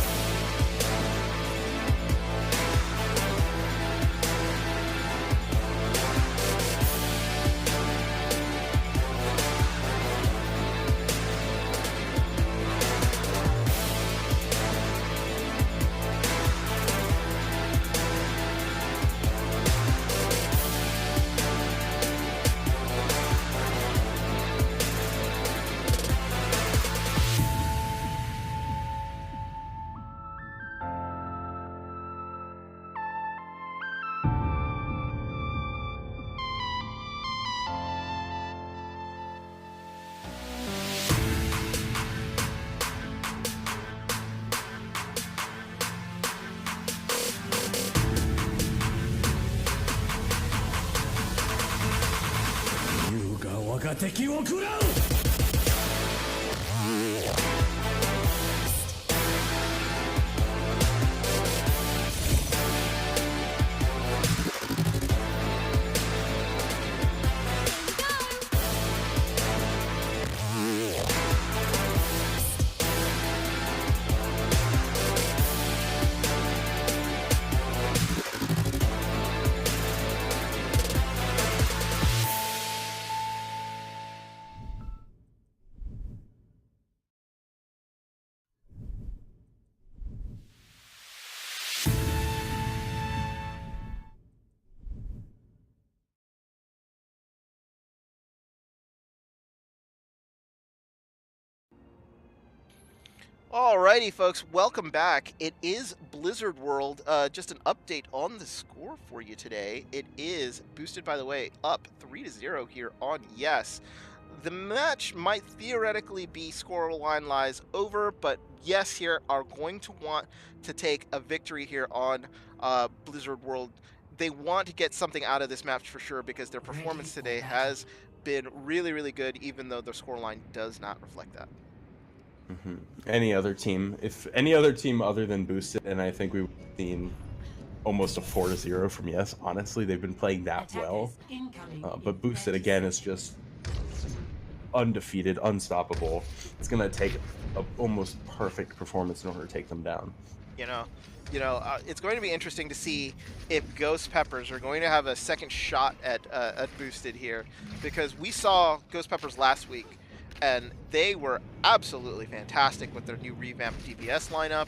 Alrighty, folks, welcome back. It is Blizzard World. Just an update on the score for you today. It is Boosted, by the way, up 3-0 here on yes. The match might theoretically be scoreline lies over, but yes here are going to want to take a victory here on Blizzard World. They want to get something out of this match for sure because their performance today has been really, really good, even though the scoreline does not reflect that. Mm-hmm. Any other team, if any other team other than Boosted, and I think we've seen almost a 4-0 from yes. Honestly, they've been playing that well, but Boosted again is just undefeated, unstoppable. It's gonna take a almost perfect performance in order to take them down. It's going to be interesting to see if Ghost Peppers are going to have a second shot at Boosted here, because we saw Ghost Peppers last week, and they were absolutely fantastic with their new revamped DPS lineup.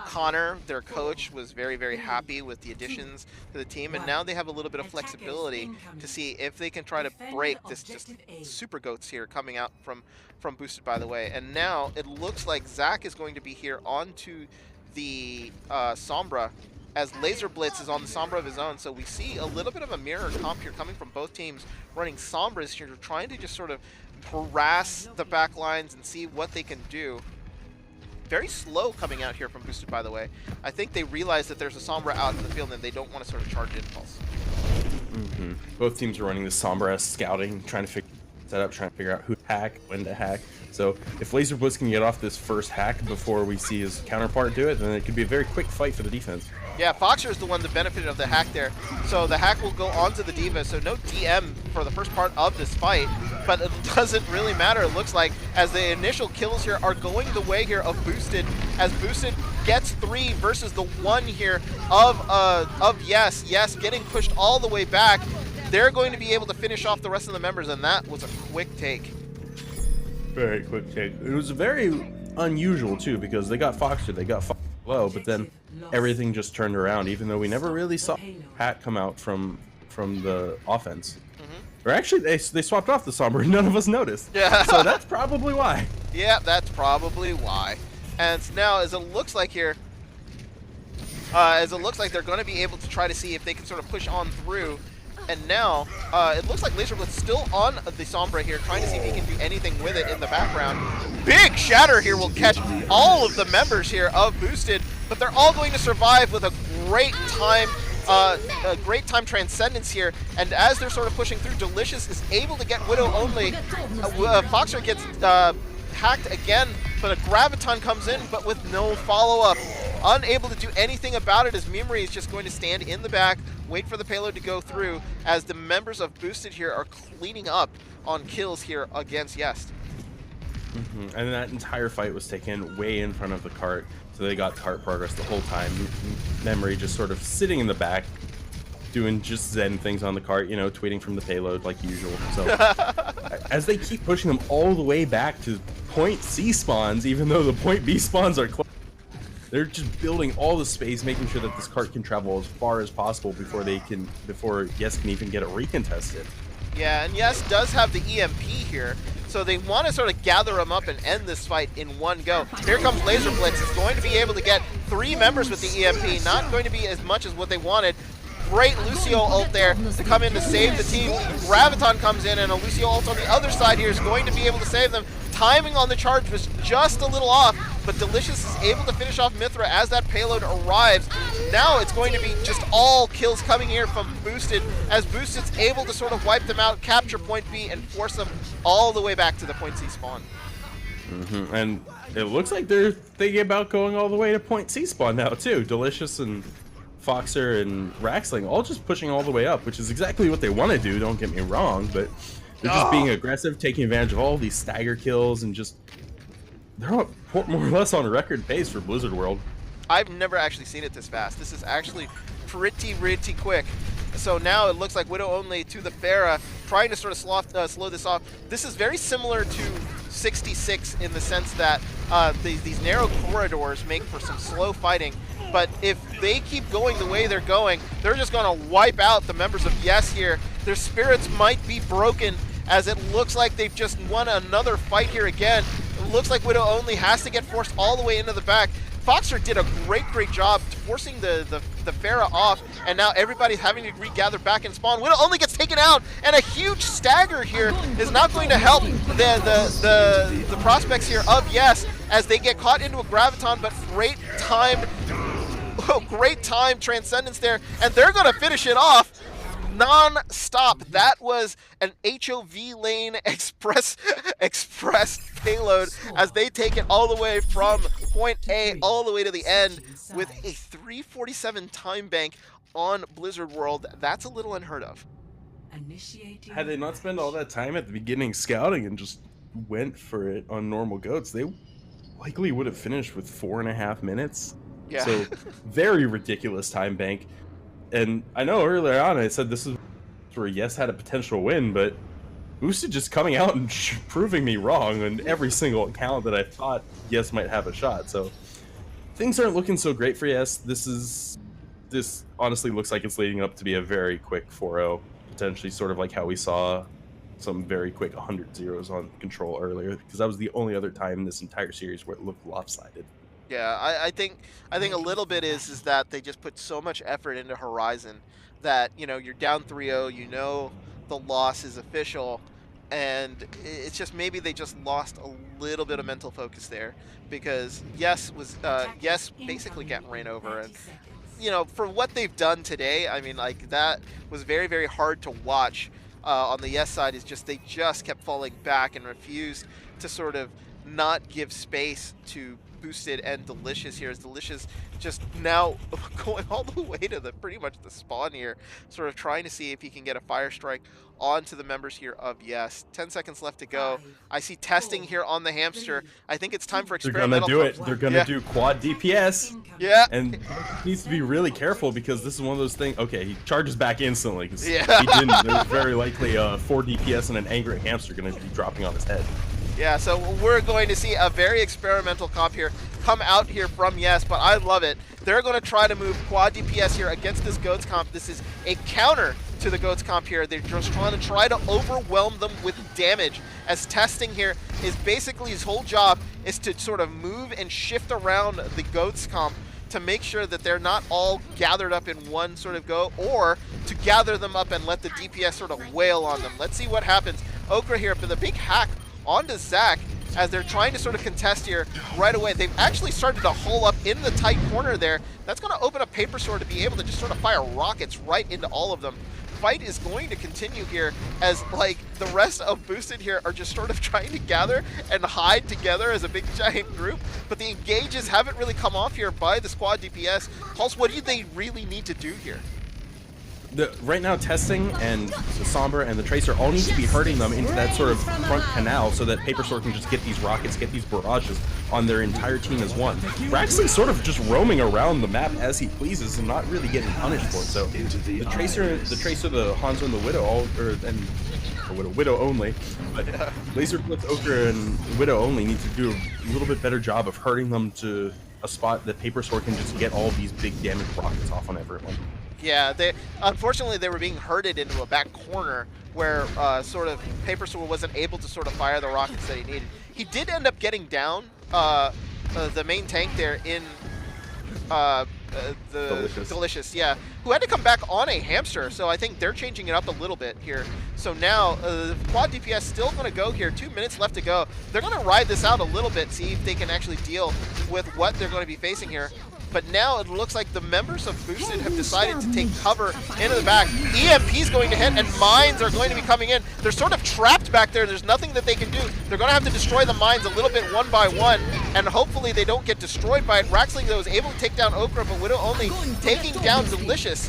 Connor, their coach, was very, very happy with the additions to the team, and now they have a little bit of flexibility to see if they can try to break this just super goats here coming out from Boosted, by the way. And now it looks like Zach is going to be here onto the Sombra, as Laser Blitz is on the Sombra of his own. So we see a little bit of a mirror comp here coming from both teams, running Sombras here, trying to just sort of harass the back lines and see what they can do. Very slow coming out here from Boosted, by the way. I think they realize that there's a Sombra out in the field and they don't want to sort of charge impulse. Mm-hmm. Both teams are running the Sombra scouting, trying to figure out who to hack, when to hack. So if Laser Blitz can get off this first hack before we see his counterpart do it, then it could be a very quick fight for the defense. Yeah, Foxer is the one that benefited of the hack there. So the hack will go onto the D.Va, so no DM for the first part of this fight, but it doesn't really matter, it looks like, as the initial kills here are going the way here of Boosted, as Boosted gets 3 versus the 1 here of Yes. Yes getting pushed all the way back. They're going to be able to finish off the rest of the members, and that was a quick take. Very quick take. It was very unusual, too, because they got Foxer, they got Foxer low, but then everything just turned around, even though we never really saw Pat come out from the offense. Or actually, they swapped off the Sombra and none of us noticed. Yeah. So that's probably why. Yeah, that's probably why. And now, as it looks like here, they're going to be able to try to see if they can sort of push on through. And now, it looks like Laser Blitz still on the Sombra here, trying to see if he can do anything with it in the background. Big Shatter here will catch all of the members here of Boosted, but they're all going to survive with a great time Transcendence here. And as they're sort of pushing through, Delicious is able to get Widow only. Foxer gets hacked again, but a Graviton comes in, but with no follow-up. Unable to do anything about it, as Memory is just going to stand in the back, wait for the payload to go through, as the members of Boosted here are cleaning up on kills here against Yest. And that entire fight was taken way in front of the cart, so they got cart progress the whole time. Memory just sort of sitting in the back, doing just Zen things on the cart, you know, tweeting from the payload like usual. So as they keep pushing them all the way back to point C spawns, even though the point B spawns are close, they're just building all the space, making sure that this cart can travel as far as possible before Yes can even get it recontested. Yeah, and Yes does have the EMP here, so they want to sort of gather them up and end this fight in one go. Here comes Laser Blitz. It's going to be able to get 3 members with the EMP, not going to be as much as what they wanted. Great Lucio ult there to come in to save the team. Graviton comes in, and a Lucio ult on the other side here is going to be able to save them. Timing on the charge was just a little off, but Delicious is able to finish off Mithra as that payload arrives. Now it's going to be just all kills coming here from Boosted, as Boosted's able to sort of wipe them out, capture point B, and force them all the way back to the point C spawn. And it looks like they're thinking about going all the way to point C spawn now too. Delicious and Foxer and Raxling all just pushing all the way up, which is exactly what they want to do, don't get me wrong, but they're just being aggressive, taking advantage of all these stagger kills, and just they're more or less on a record pace for Blizzard World. I've never actually seen it this fast. This is actually pretty quick. So now it looks like Widow only to the Pharah, trying to sort of slow this off. This is very similar to 66 in the sense that these narrow corridors make for some slow fighting. But if they keep going the way they're going, they're just going to wipe out the members of Yes here. Their spirits might be broken, as it looks like they've just won another fight here again. It looks like Widow only has to get forced all the way into the back. Foxer did a great job forcing the Pharah off, and now everybody's having to regather back and spawn. Widow only gets taken out, and a huge stagger here is not going to help the prospects here of Yes, as they get caught into a Graviton, but great time Transcendence there, and they're going to finish it off non-stop. That was an HOV lane express payload, as they take it all the way from point A all the way to the end with a 3:47 time bank on Blizzard World. That's a little unheard of. Had they not spent all that time at the beginning scouting and just went for it on normal goats, they likely would have finished with 4.5 minutes. Yeah. So very ridiculous time bank. And I know earlier on I said this is where Yes had a potential win, but Boosted just coming out and proving me wrong on every single account that I thought Yes might have a shot. So things aren't looking so great for Yes. This honestly looks like it's leading up to be a very quick 4-0, potentially sort of like how we saw some very quick 100 zeros on Control earlier, because that was the only other time in this entire series where it looked lopsided. Yeah, I think a little bit is that they just put so much effort into Horizon that, you know, you're down 3-0, you know the loss is official, and it's just maybe they just lost a little bit of mental focus there, because Yes basically got ran over, and you know, for what they've done today, I mean, like, that was very hard to watch on the Yes side. Is just they just kept falling back and refused to sort of not give space to Boosted and Delicious here, as Delicious just now going all the way to pretty much the spawn here, sort of trying to see if he can get a fire strike onto the members here of Yes. 10 seconds left to go. I see testing here on the hamster. I think it's time for experimental. They're gonna do it. They're gonna do quad DPS. Yeah. And he needs to be really careful, because this is one of those things. Okay, he charges back instantly, because yeah. he didn't. There's very likely 4 DPS and an angry hamster gonna be dropping on his head. Yeah, so we're going to see a very experimental comp here come out here from Yes, but I love it. They're going to try to move quad DPS here against this Goats comp. This is a counter to the Goats comp here. They're just try to overwhelm them with damage, as Testing here is basically his whole job is to sort of move and shift around the Goats comp to make sure that they're not all gathered up in one sort of go, or to gather them up and let the DPS sort of wail on them. Let's see what happens. Okra here for the big hack onto Zach as they're trying to sort of contest here right away. They've actually started to hole up in the tight corner there. That's going to open up Paper Sword to be able to just sort of fire rockets right into all of them. Fight is going to continue here as like the rest of Boosted here are just sort of trying to gather and hide together as a big giant group, but the engages haven't really come off here by the squad DPS. Pulse, what do they really need to do here? Right now, Testing and the Sombra and the Tracer all need to be hurting them into that sort of front canal so that Paper Sword can just get these rockets, get these barrages on their entire team as one. Raxley's sort of just roaming around the map as he pleases and not really getting punished for it. So the Tracer, the Hanzo, and the Widow Widow only, but Laser Blitz, Ochre, and Widow only need to do a little bit better job of hurting them to a spot that Paper Sword can just get all these big damage rockets off on everyone. Yeah, unfortunately they were being herded into a back corner where sort of Paper Sword wasn't able to sort of fire the rockets that he needed. He did end up getting down the main tank there in the Delicious, yeah, who had to come back on a hamster, so I think they're changing it up a little bit here. So now quad DPS still going to go here, 2 minutes left to go. They're going to ride this out a little bit, see if they can actually deal with what they're going to be facing here. But now it looks like the members of Boosted have decided to take cover into the back. EMP's going to hit, and mines are going to be coming in. They're sort of trapped back there. There's nothing that they can do. They're going to have to destroy the mines a little bit one by one, and hopefully they don't get destroyed by it. Raxling, though, is able to take down Okra, but Widow only taking down Delicious.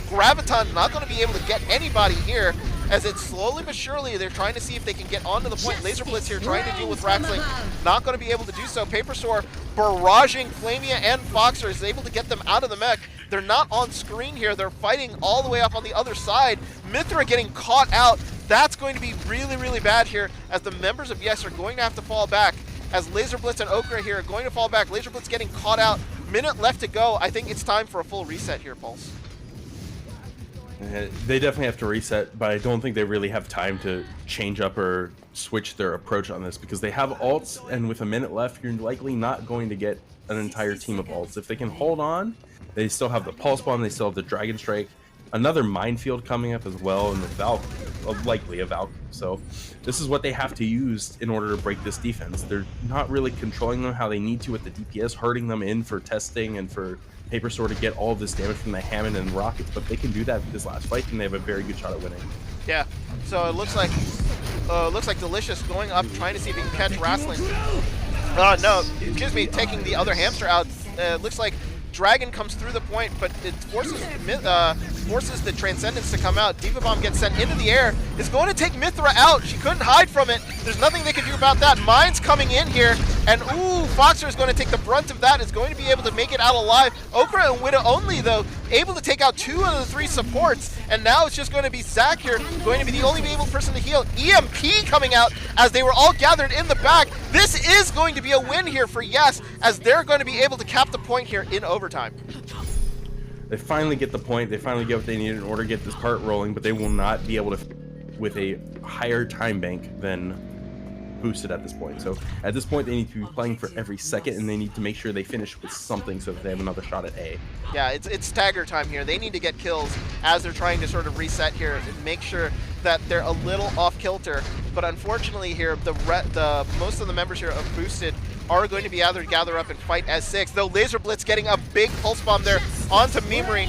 Graviton not going to be able to get anybody here, as it's slowly but surely they're trying to see if they can get onto the point. Laser Blitz here trying to deal with Raxling, not going to be able to do so. Paper Sword barraging Flamia and Foxer is able to get them out of the mech. They're not on screen here. They're fighting all the way up on the other side. Mithra getting caught out. That's going to be really, really bad here, as the members of Yes are going to have to fall back, as Laser Blitz and Okra here are going to fall back. Laser Blitz getting caught out. Minute left to go. I think it's time for a full reset here, Pulse. They definitely have to reset, but I don't think they really have time to change up or switch their approach on this, because they have ults, and with a minute left, you're likely not going to get an entire team of ults. If they can hold on, they still have the Pulse Bomb, they still have the Dragon Strike, another Minefield coming up as well, and the Valk, likely a Valk. So this is what they have to use in order to break this defense. They're not really controlling them how they need to with the DPS, hurting them in for testing and for Paper Sword to get all of this damage from the Hammond and rockets, but they can do that with this last fight, and they have a very good shot at winning. Yeah, so it looks like Delicious going up, trying to see if he can catch Wrestling. No, excuse me, taking the other hamster out. Looks like Dragon comes through the point, but it forces the Transcendence to come out. Diva Bomb gets sent into the air. It's going to take Mithra out. She couldn't hide from it. There's nothing they can do about that. Mine's coming in here, and ooh, Foxer is going to take the brunt of that. Is going to be able to make it out alive. Okra and Widow only, though, able to take out 2 of the 3 supports, and now it's just going to be Zach here, going to be the only able person to heal. EMP coming out as they were all gathered in the back. This is going to be a win here for Yes, as they're going to be able to cap the point here in overtime. They finally get the point, they finally get what they need in order to get this part rolling, but they will not be able to with a higher time bank than Boosted at this point. So at this point they need to be playing for every second, and they need to make sure they finish with something so that they have another shot at A. Yeah, it's stagger time here. They need to get kills as they're trying to sort of reset here and make sure that they're a little off kilter. But unfortunately here, the most of the members here of Boosted are going to be able to gather up and fight as 6. Though Laser Blitz getting a big pulse bomb there onto Memory,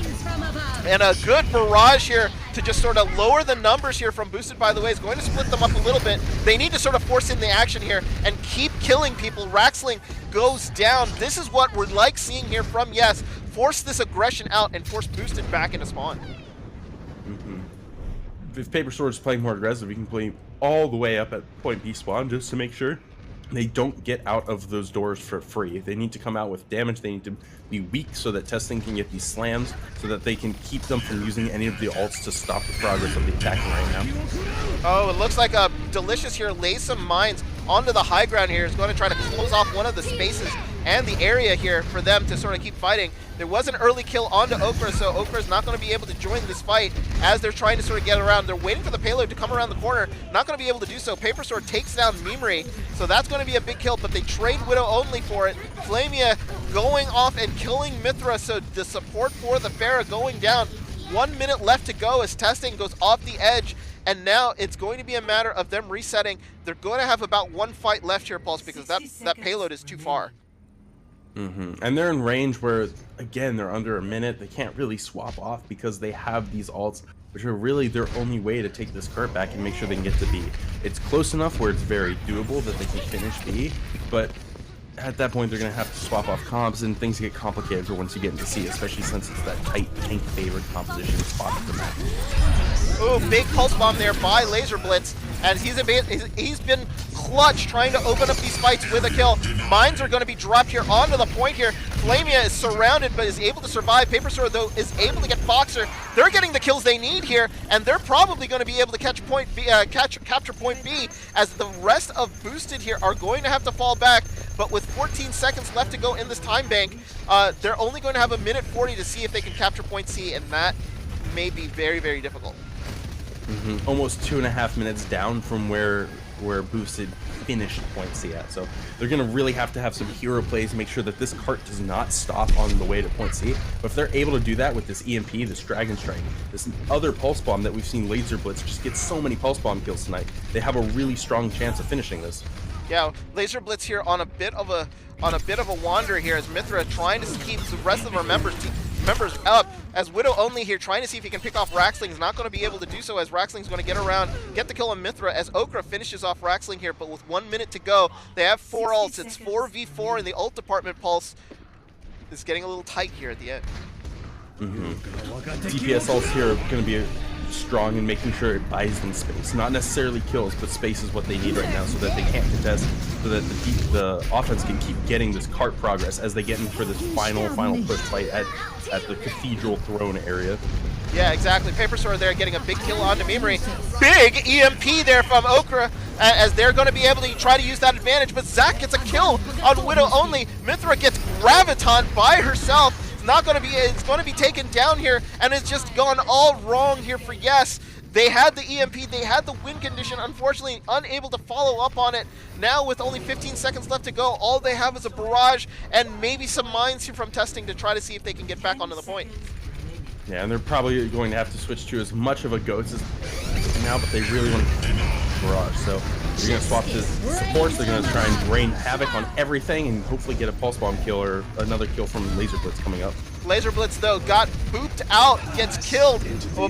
and a good barrage here to just sort of lower the numbers here from Boosted, by the way, is going to split them up a little bit. They need to sort of force in the action here and keep killing people. Raxling goes down. This is what we're like seeing here from Yes. Force this aggression out and force Boosted back into spawn. If Paper Sword is playing more aggressive, we can play all the way up at point B spawn just to make sure they don't get out of those doors for free. They need to come out with damage. They need to be weak so that Testing can get these slams, so that they can keep them from using any of the ults to stop the progress of the attacking right now. Oh, it looks like Delicious here lays some mines onto the high ground here, is going to try to close off one of the spaces and the area here for them to sort of keep fighting. There was an early kill onto Okra, so Okra's not going to be able to join this fight as they're trying to sort of get around. They're waiting for the payload to come around the corner, not going to be able to do so. Paper Sword takes down Mimri, so that's going to be a big kill, but they trade Widow only for it. Flamia going off and killing Mithra, so the support for the Pharah going down. 1 minute left to go as testing goes off the edge, and now it's going to be a matter of them resetting. They're going to have about one fight left here, Pulse, because that payload is too far. And they're in range where, again, they're under a minute. They can't really swap off because they have these ults, which are really their only way to take this cart back and make sure they can get to B. It's close enough where it's very doable that they can finish B, but at that point they're going to have to swap off comps, and things get complicated for once you get into C, especially since it's that tight tank favored composition spot of the map. Ooh, big pulse bomb there by Laser Blitz, and he's been clutch trying to open up these fights with a kill. Mines are going to be dropped here onto the point here. Flamia is surrounded but is able to survive. Paper Sword, though, is able to get Boxer. They're getting the kills they need here, and they're probably going to be able to catch point B, capture point B, as the rest of Boosted here are going to have to fall back. But with 14 seconds left to go in this time bank, they're only going to have a minute 40 to see if they can capture point C, and that may be very, very difficult. Almost 2.5 minutes down from where Boosted finished point C at. So they're going to really have to have some hero plays, make sure that this cart does not stop on the way to point C. But if they're able to do that with this EMP, this Dragon Strike, this other Pulse Bomb that we've seen Laser Blitz just get so many Pulse Bomb kills tonight, they have a really strong chance of finishing this. Yeah, Laser Blitz here on a bit of a wander here, as Mithra trying to keep the rest of our members up, as Widow only here trying to see if he can pick off Raxling. Is not going to be able to do so, as Raxling's going to get around, get the kill on Mithra, as Okra finishes off Raxling here. But with 1 minute to go, they have 4 ults. It's 4v4 in the ult department. Pulse is getting a little tight here at the end. DPS ults here are going to be strong in making sure it buys them space. Not necessarily kills, but space is what they need right now so that they can't contest, so that the offense can keep getting this cart progress as they get in for this final push fight at the Cathedral Throne area. Yeah, exactly. Paper Sword there getting a big kill onto Mimri. Big EMP there from Okra, as they're going to be able to try to use that advantage, but Zach gets a kill on Widow only. Mithra gets Graviton by herself. It's going to be taken down here, and it's just gone all wrong here for Yes. They had the EMP, they had the win condition, unfortunately unable to follow up on it. Now with only 15 seconds left to go, all they have is a barrage and maybe some mines here from testing to try to see if they can get back onto the point. Yeah, and they're probably going to have to switch to as much of a Goats as now, but they really want to barrage. So they're going to swap to supports. They're going to try and rain havoc on everything and hopefully get a Pulse Bomb kill or another kill from Laser Blitz coming up. Laser Blitz, though, got booped out, gets killed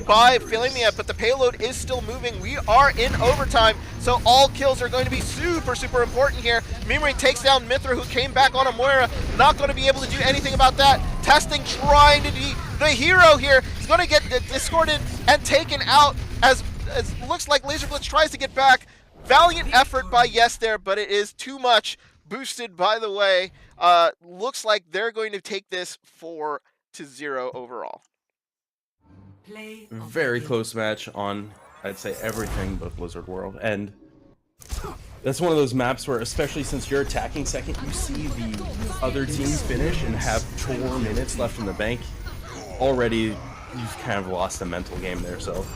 by Flamia, but the payload is still moving. We are in overtime, so all kills are going to be super, super important here. Mimri takes down Mithra, who came back on a Moira. Not going to be able to do anything about that. Testing trying to be the hero here. He's going to get escorted and taken out, as looks like Laser Blitz tries to get back. Valiant effort by Yes there, but it is too much. Boosted, by the way, looks like they're going to take this 4-0 overall. Very close match on, I'd say, everything but Blizzard World. And that's one of those maps where, especially since you're attacking second, you see the other teams finish and have 4 minutes left in the bank. Already, you've kind of lost a mental game there. So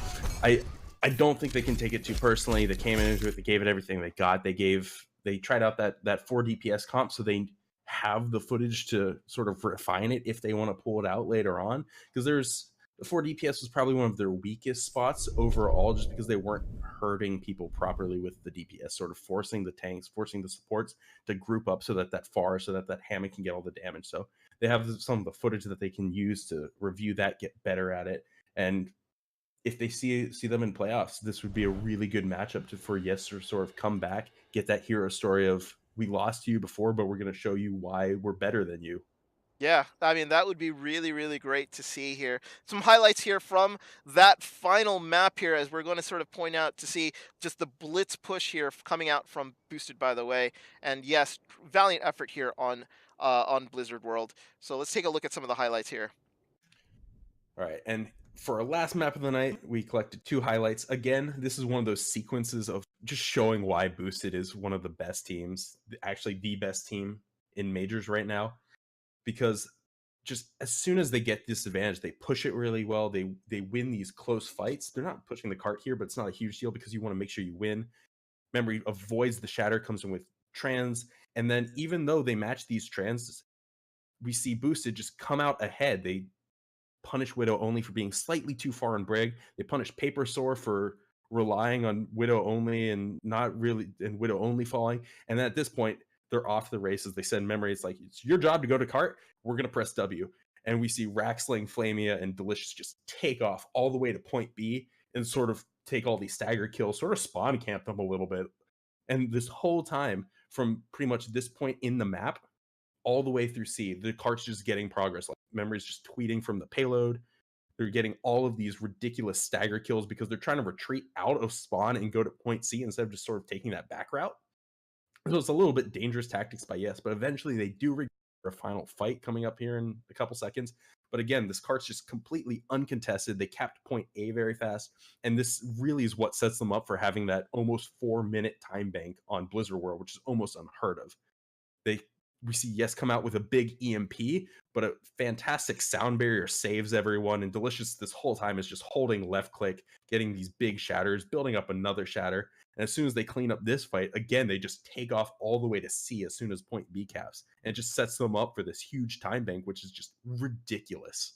I don't think they can take it too personally. They came into it, they gave it everything they got. They tried out that 4 DPS comp, so they have the footage to sort of refine it if they want to pull it out later on. Because the 4 DPS was probably one of their weakest spots overall, just because they weren't hurting people properly with the DPS, sort of forcing the tanks, forcing the supports to group up so that Hammock can get all the damage. So they have some of the footage that they can use to review that, get better at it, and if they see them in playoffs, this would be a really good matchup for Yes to sort of come back, get that hero story of, we lost to you before, but we're going to show you why we're better than you. Yeah, I mean, that would be really, really great to see here. Some highlights here from that final map here, as we're going to sort of point out to see just the blitz push here coming out from Boosted, by the way. And yes, valiant effort here on Blizzard World. So let's take a look at some of the highlights here. All right, and for our last map of the night, we collected 2 highlights. Again, this is one of those sequences of just showing why Boosted is one of the best teams, actually the best team in majors right now, because just as soon as they get this advantage, they push it really well. They win these close fights. They're not pushing the cart here, but it's not a huge deal because you want to make sure you win. Memory avoids the shatter, comes in with trans, and then even though they match these trans, we see Boosted just come out ahead. They punish Widow only for being slightly too far in Brig. They punish Paper Sore for relying on Widow only and not really, and Widow only falling. And then at this point, they're off the races. They send Memory. It's like, it's your job to go to cart. We're going to press W. And we see Raxling, Flamia, and Delicious just take off all the way to point B and sort of take all these stagger kills, sort of spawn camp them a little bit. And this whole time, from pretty much this point in the map, all the way through C, the cart's just getting progress. Like Memory's just tweeting from the payload. They're getting all of these ridiculous stagger kills because they're trying to retreat out of spawn and go to point C instead of just sort of taking that back route. So it's a little bit dangerous tactics by Yes, but eventually they do reach a final fight coming up here in a couple seconds. But again, this cart's just completely uncontested. They capped point A very fast, and this really is what sets them up for having that almost 4-minute time bank on Blizzard World, which is almost unheard of. We see Yes come out with a big EMP, but a fantastic sound barrier saves everyone. And Delicious this whole time is just holding left click, getting these big shatters, building up another shatter. And as soon as they clean up this fight, again, they just take off all the way to C as soon as point B caps. And it just sets them up for this huge time bank, which is just ridiculous.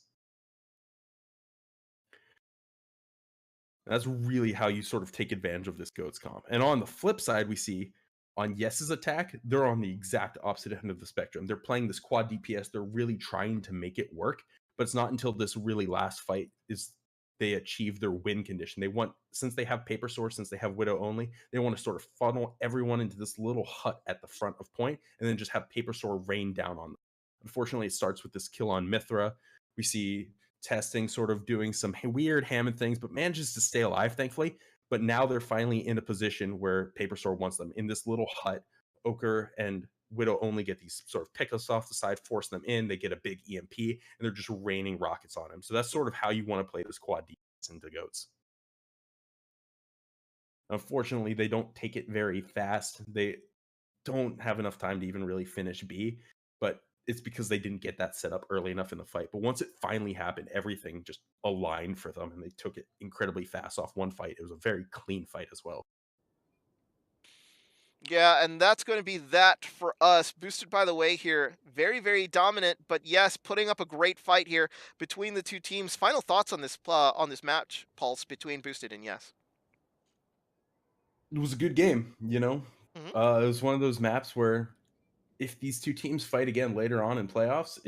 And that's really how you sort of take advantage of this GOATS comp. And on the flip side, we see on Yes's attack, they're on the exact opposite end of the spectrum. They're playing this quad DPS. They're really trying to make it work, but it's not until this really last fight is they achieve their win condition. They want, since they have Paper Source, since they have Widow only, they want to sort of funnel everyone into this little hut at the front of point and then just have Paper Sword rain down on them. Unfortunately, it starts with this kill on Mithra. We see Testing sort of doing some weird Hammond things, but manages to stay alive, thankfully. But now they're finally in a position where Paper Sword wants them in this little hut. Ochre and Widow only get these sort of pickups off the side, force them in. They get a big EMP, and they're just raining rockets on him. So that's sort of how you want to play this quad defense into GOATS. Unfortunately, they don't take it very fast. They don't have enough time to even really finish B, but it's because they didn't get that set up early enough in the fight. But once it finally happened, everything just aligned for them, and they took it incredibly fast off one fight. It was a very clean fight as well. Yeah, and that's going to be that for us. Boosted, by the way, here, very, very dominant, but yes, putting up a great fight here between the two teams. Final thoughts on this match, Pulse, between Boosted and Yes? It was a good game, you know? Mhm. It was one of those maps where if these two teams fight again later on in playoffs,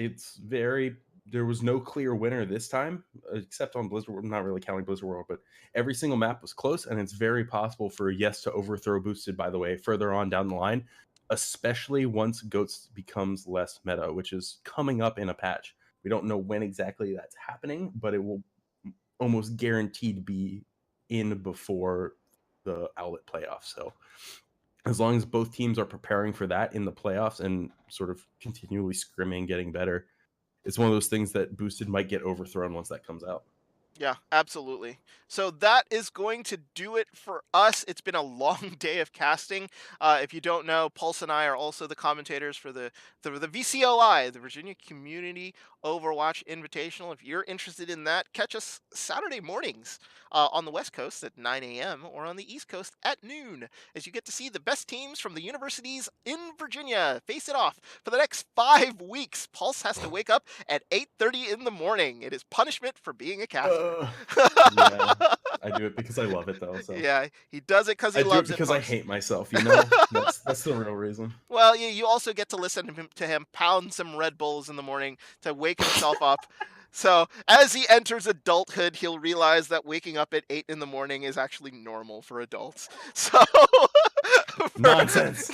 there was no clear winner this time, except on Blizzard World. I'm not really counting Blizzard World, but every single map was close, and it's very possible for Yes to overthrow Boosted, by the way, further on down the line, especially once GOATS becomes less meta, which is coming up in a patch. We don't know when exactly that's happening, but it will almost guaranteed be in before the Owlet playoffs. So as long as both teams are preparing for that in the playoffs and sort of continually scrimming, getting better, it's one of those things that Boosted might get overthrown once that comes out. Yeah, absolutely. So that is going to do it for us. It's been a long day of casting. If you don't know, Pulse and I are also the commentators for the VCOI, the Virginia Community Overwatch Invitational. If you're interested in that, catch us Saturday mornings on the West Coast at 9 a.m. or on the East Coast at noon, as you get to see the best teams from the universities in Virginia face it off for the next 5 weeks. Pulse has to wake up at 8:30 in the morning. It is punishment for being a caster. Yeah, I do it because I love it, though. So. Yeah, he does it because he I do loves it because I Pulse. hate myself, you know? That's the real reason. Well, you also get to listen to him pound some Red Bulls in the morning to wake himself up. So as he enters adulthood, he'll realize that waking up at 8 in the morning is actually normal for adults. So Nonsense.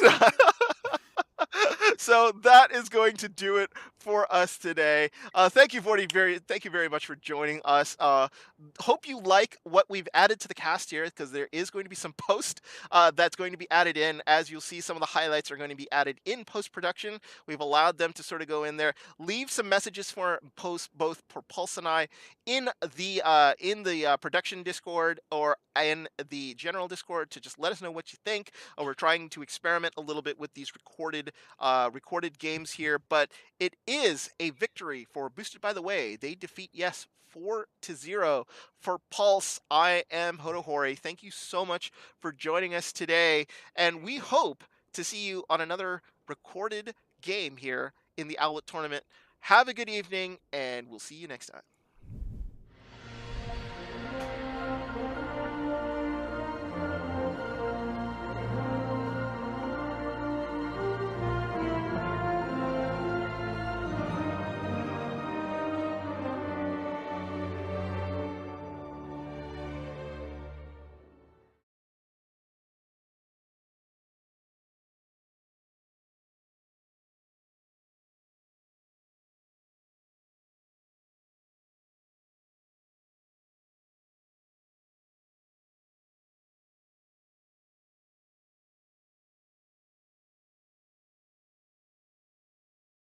So that is going to do it for us today. Thank you very much for joining us. Hope you like what we've added to the cast here, because there is going to be some post that's going to be added in. As you'll see, some of the highlights are going to be added in post-production. We've allowed them to sort of go in there, leave some messages for both for Pulse and I in the production Discord or in the general Discord, to just let us know what you think. We're trying to experiment a little bit with these recorded games here, but it is a victory for Boosted by the Way. They defeat Yes 4-0 for Pulse. I am Hodohori. Thank you so much for joining us today, and we hope to see you on another recorded game here in the Owlet tournament. Have a good evening, and we'll see you next time.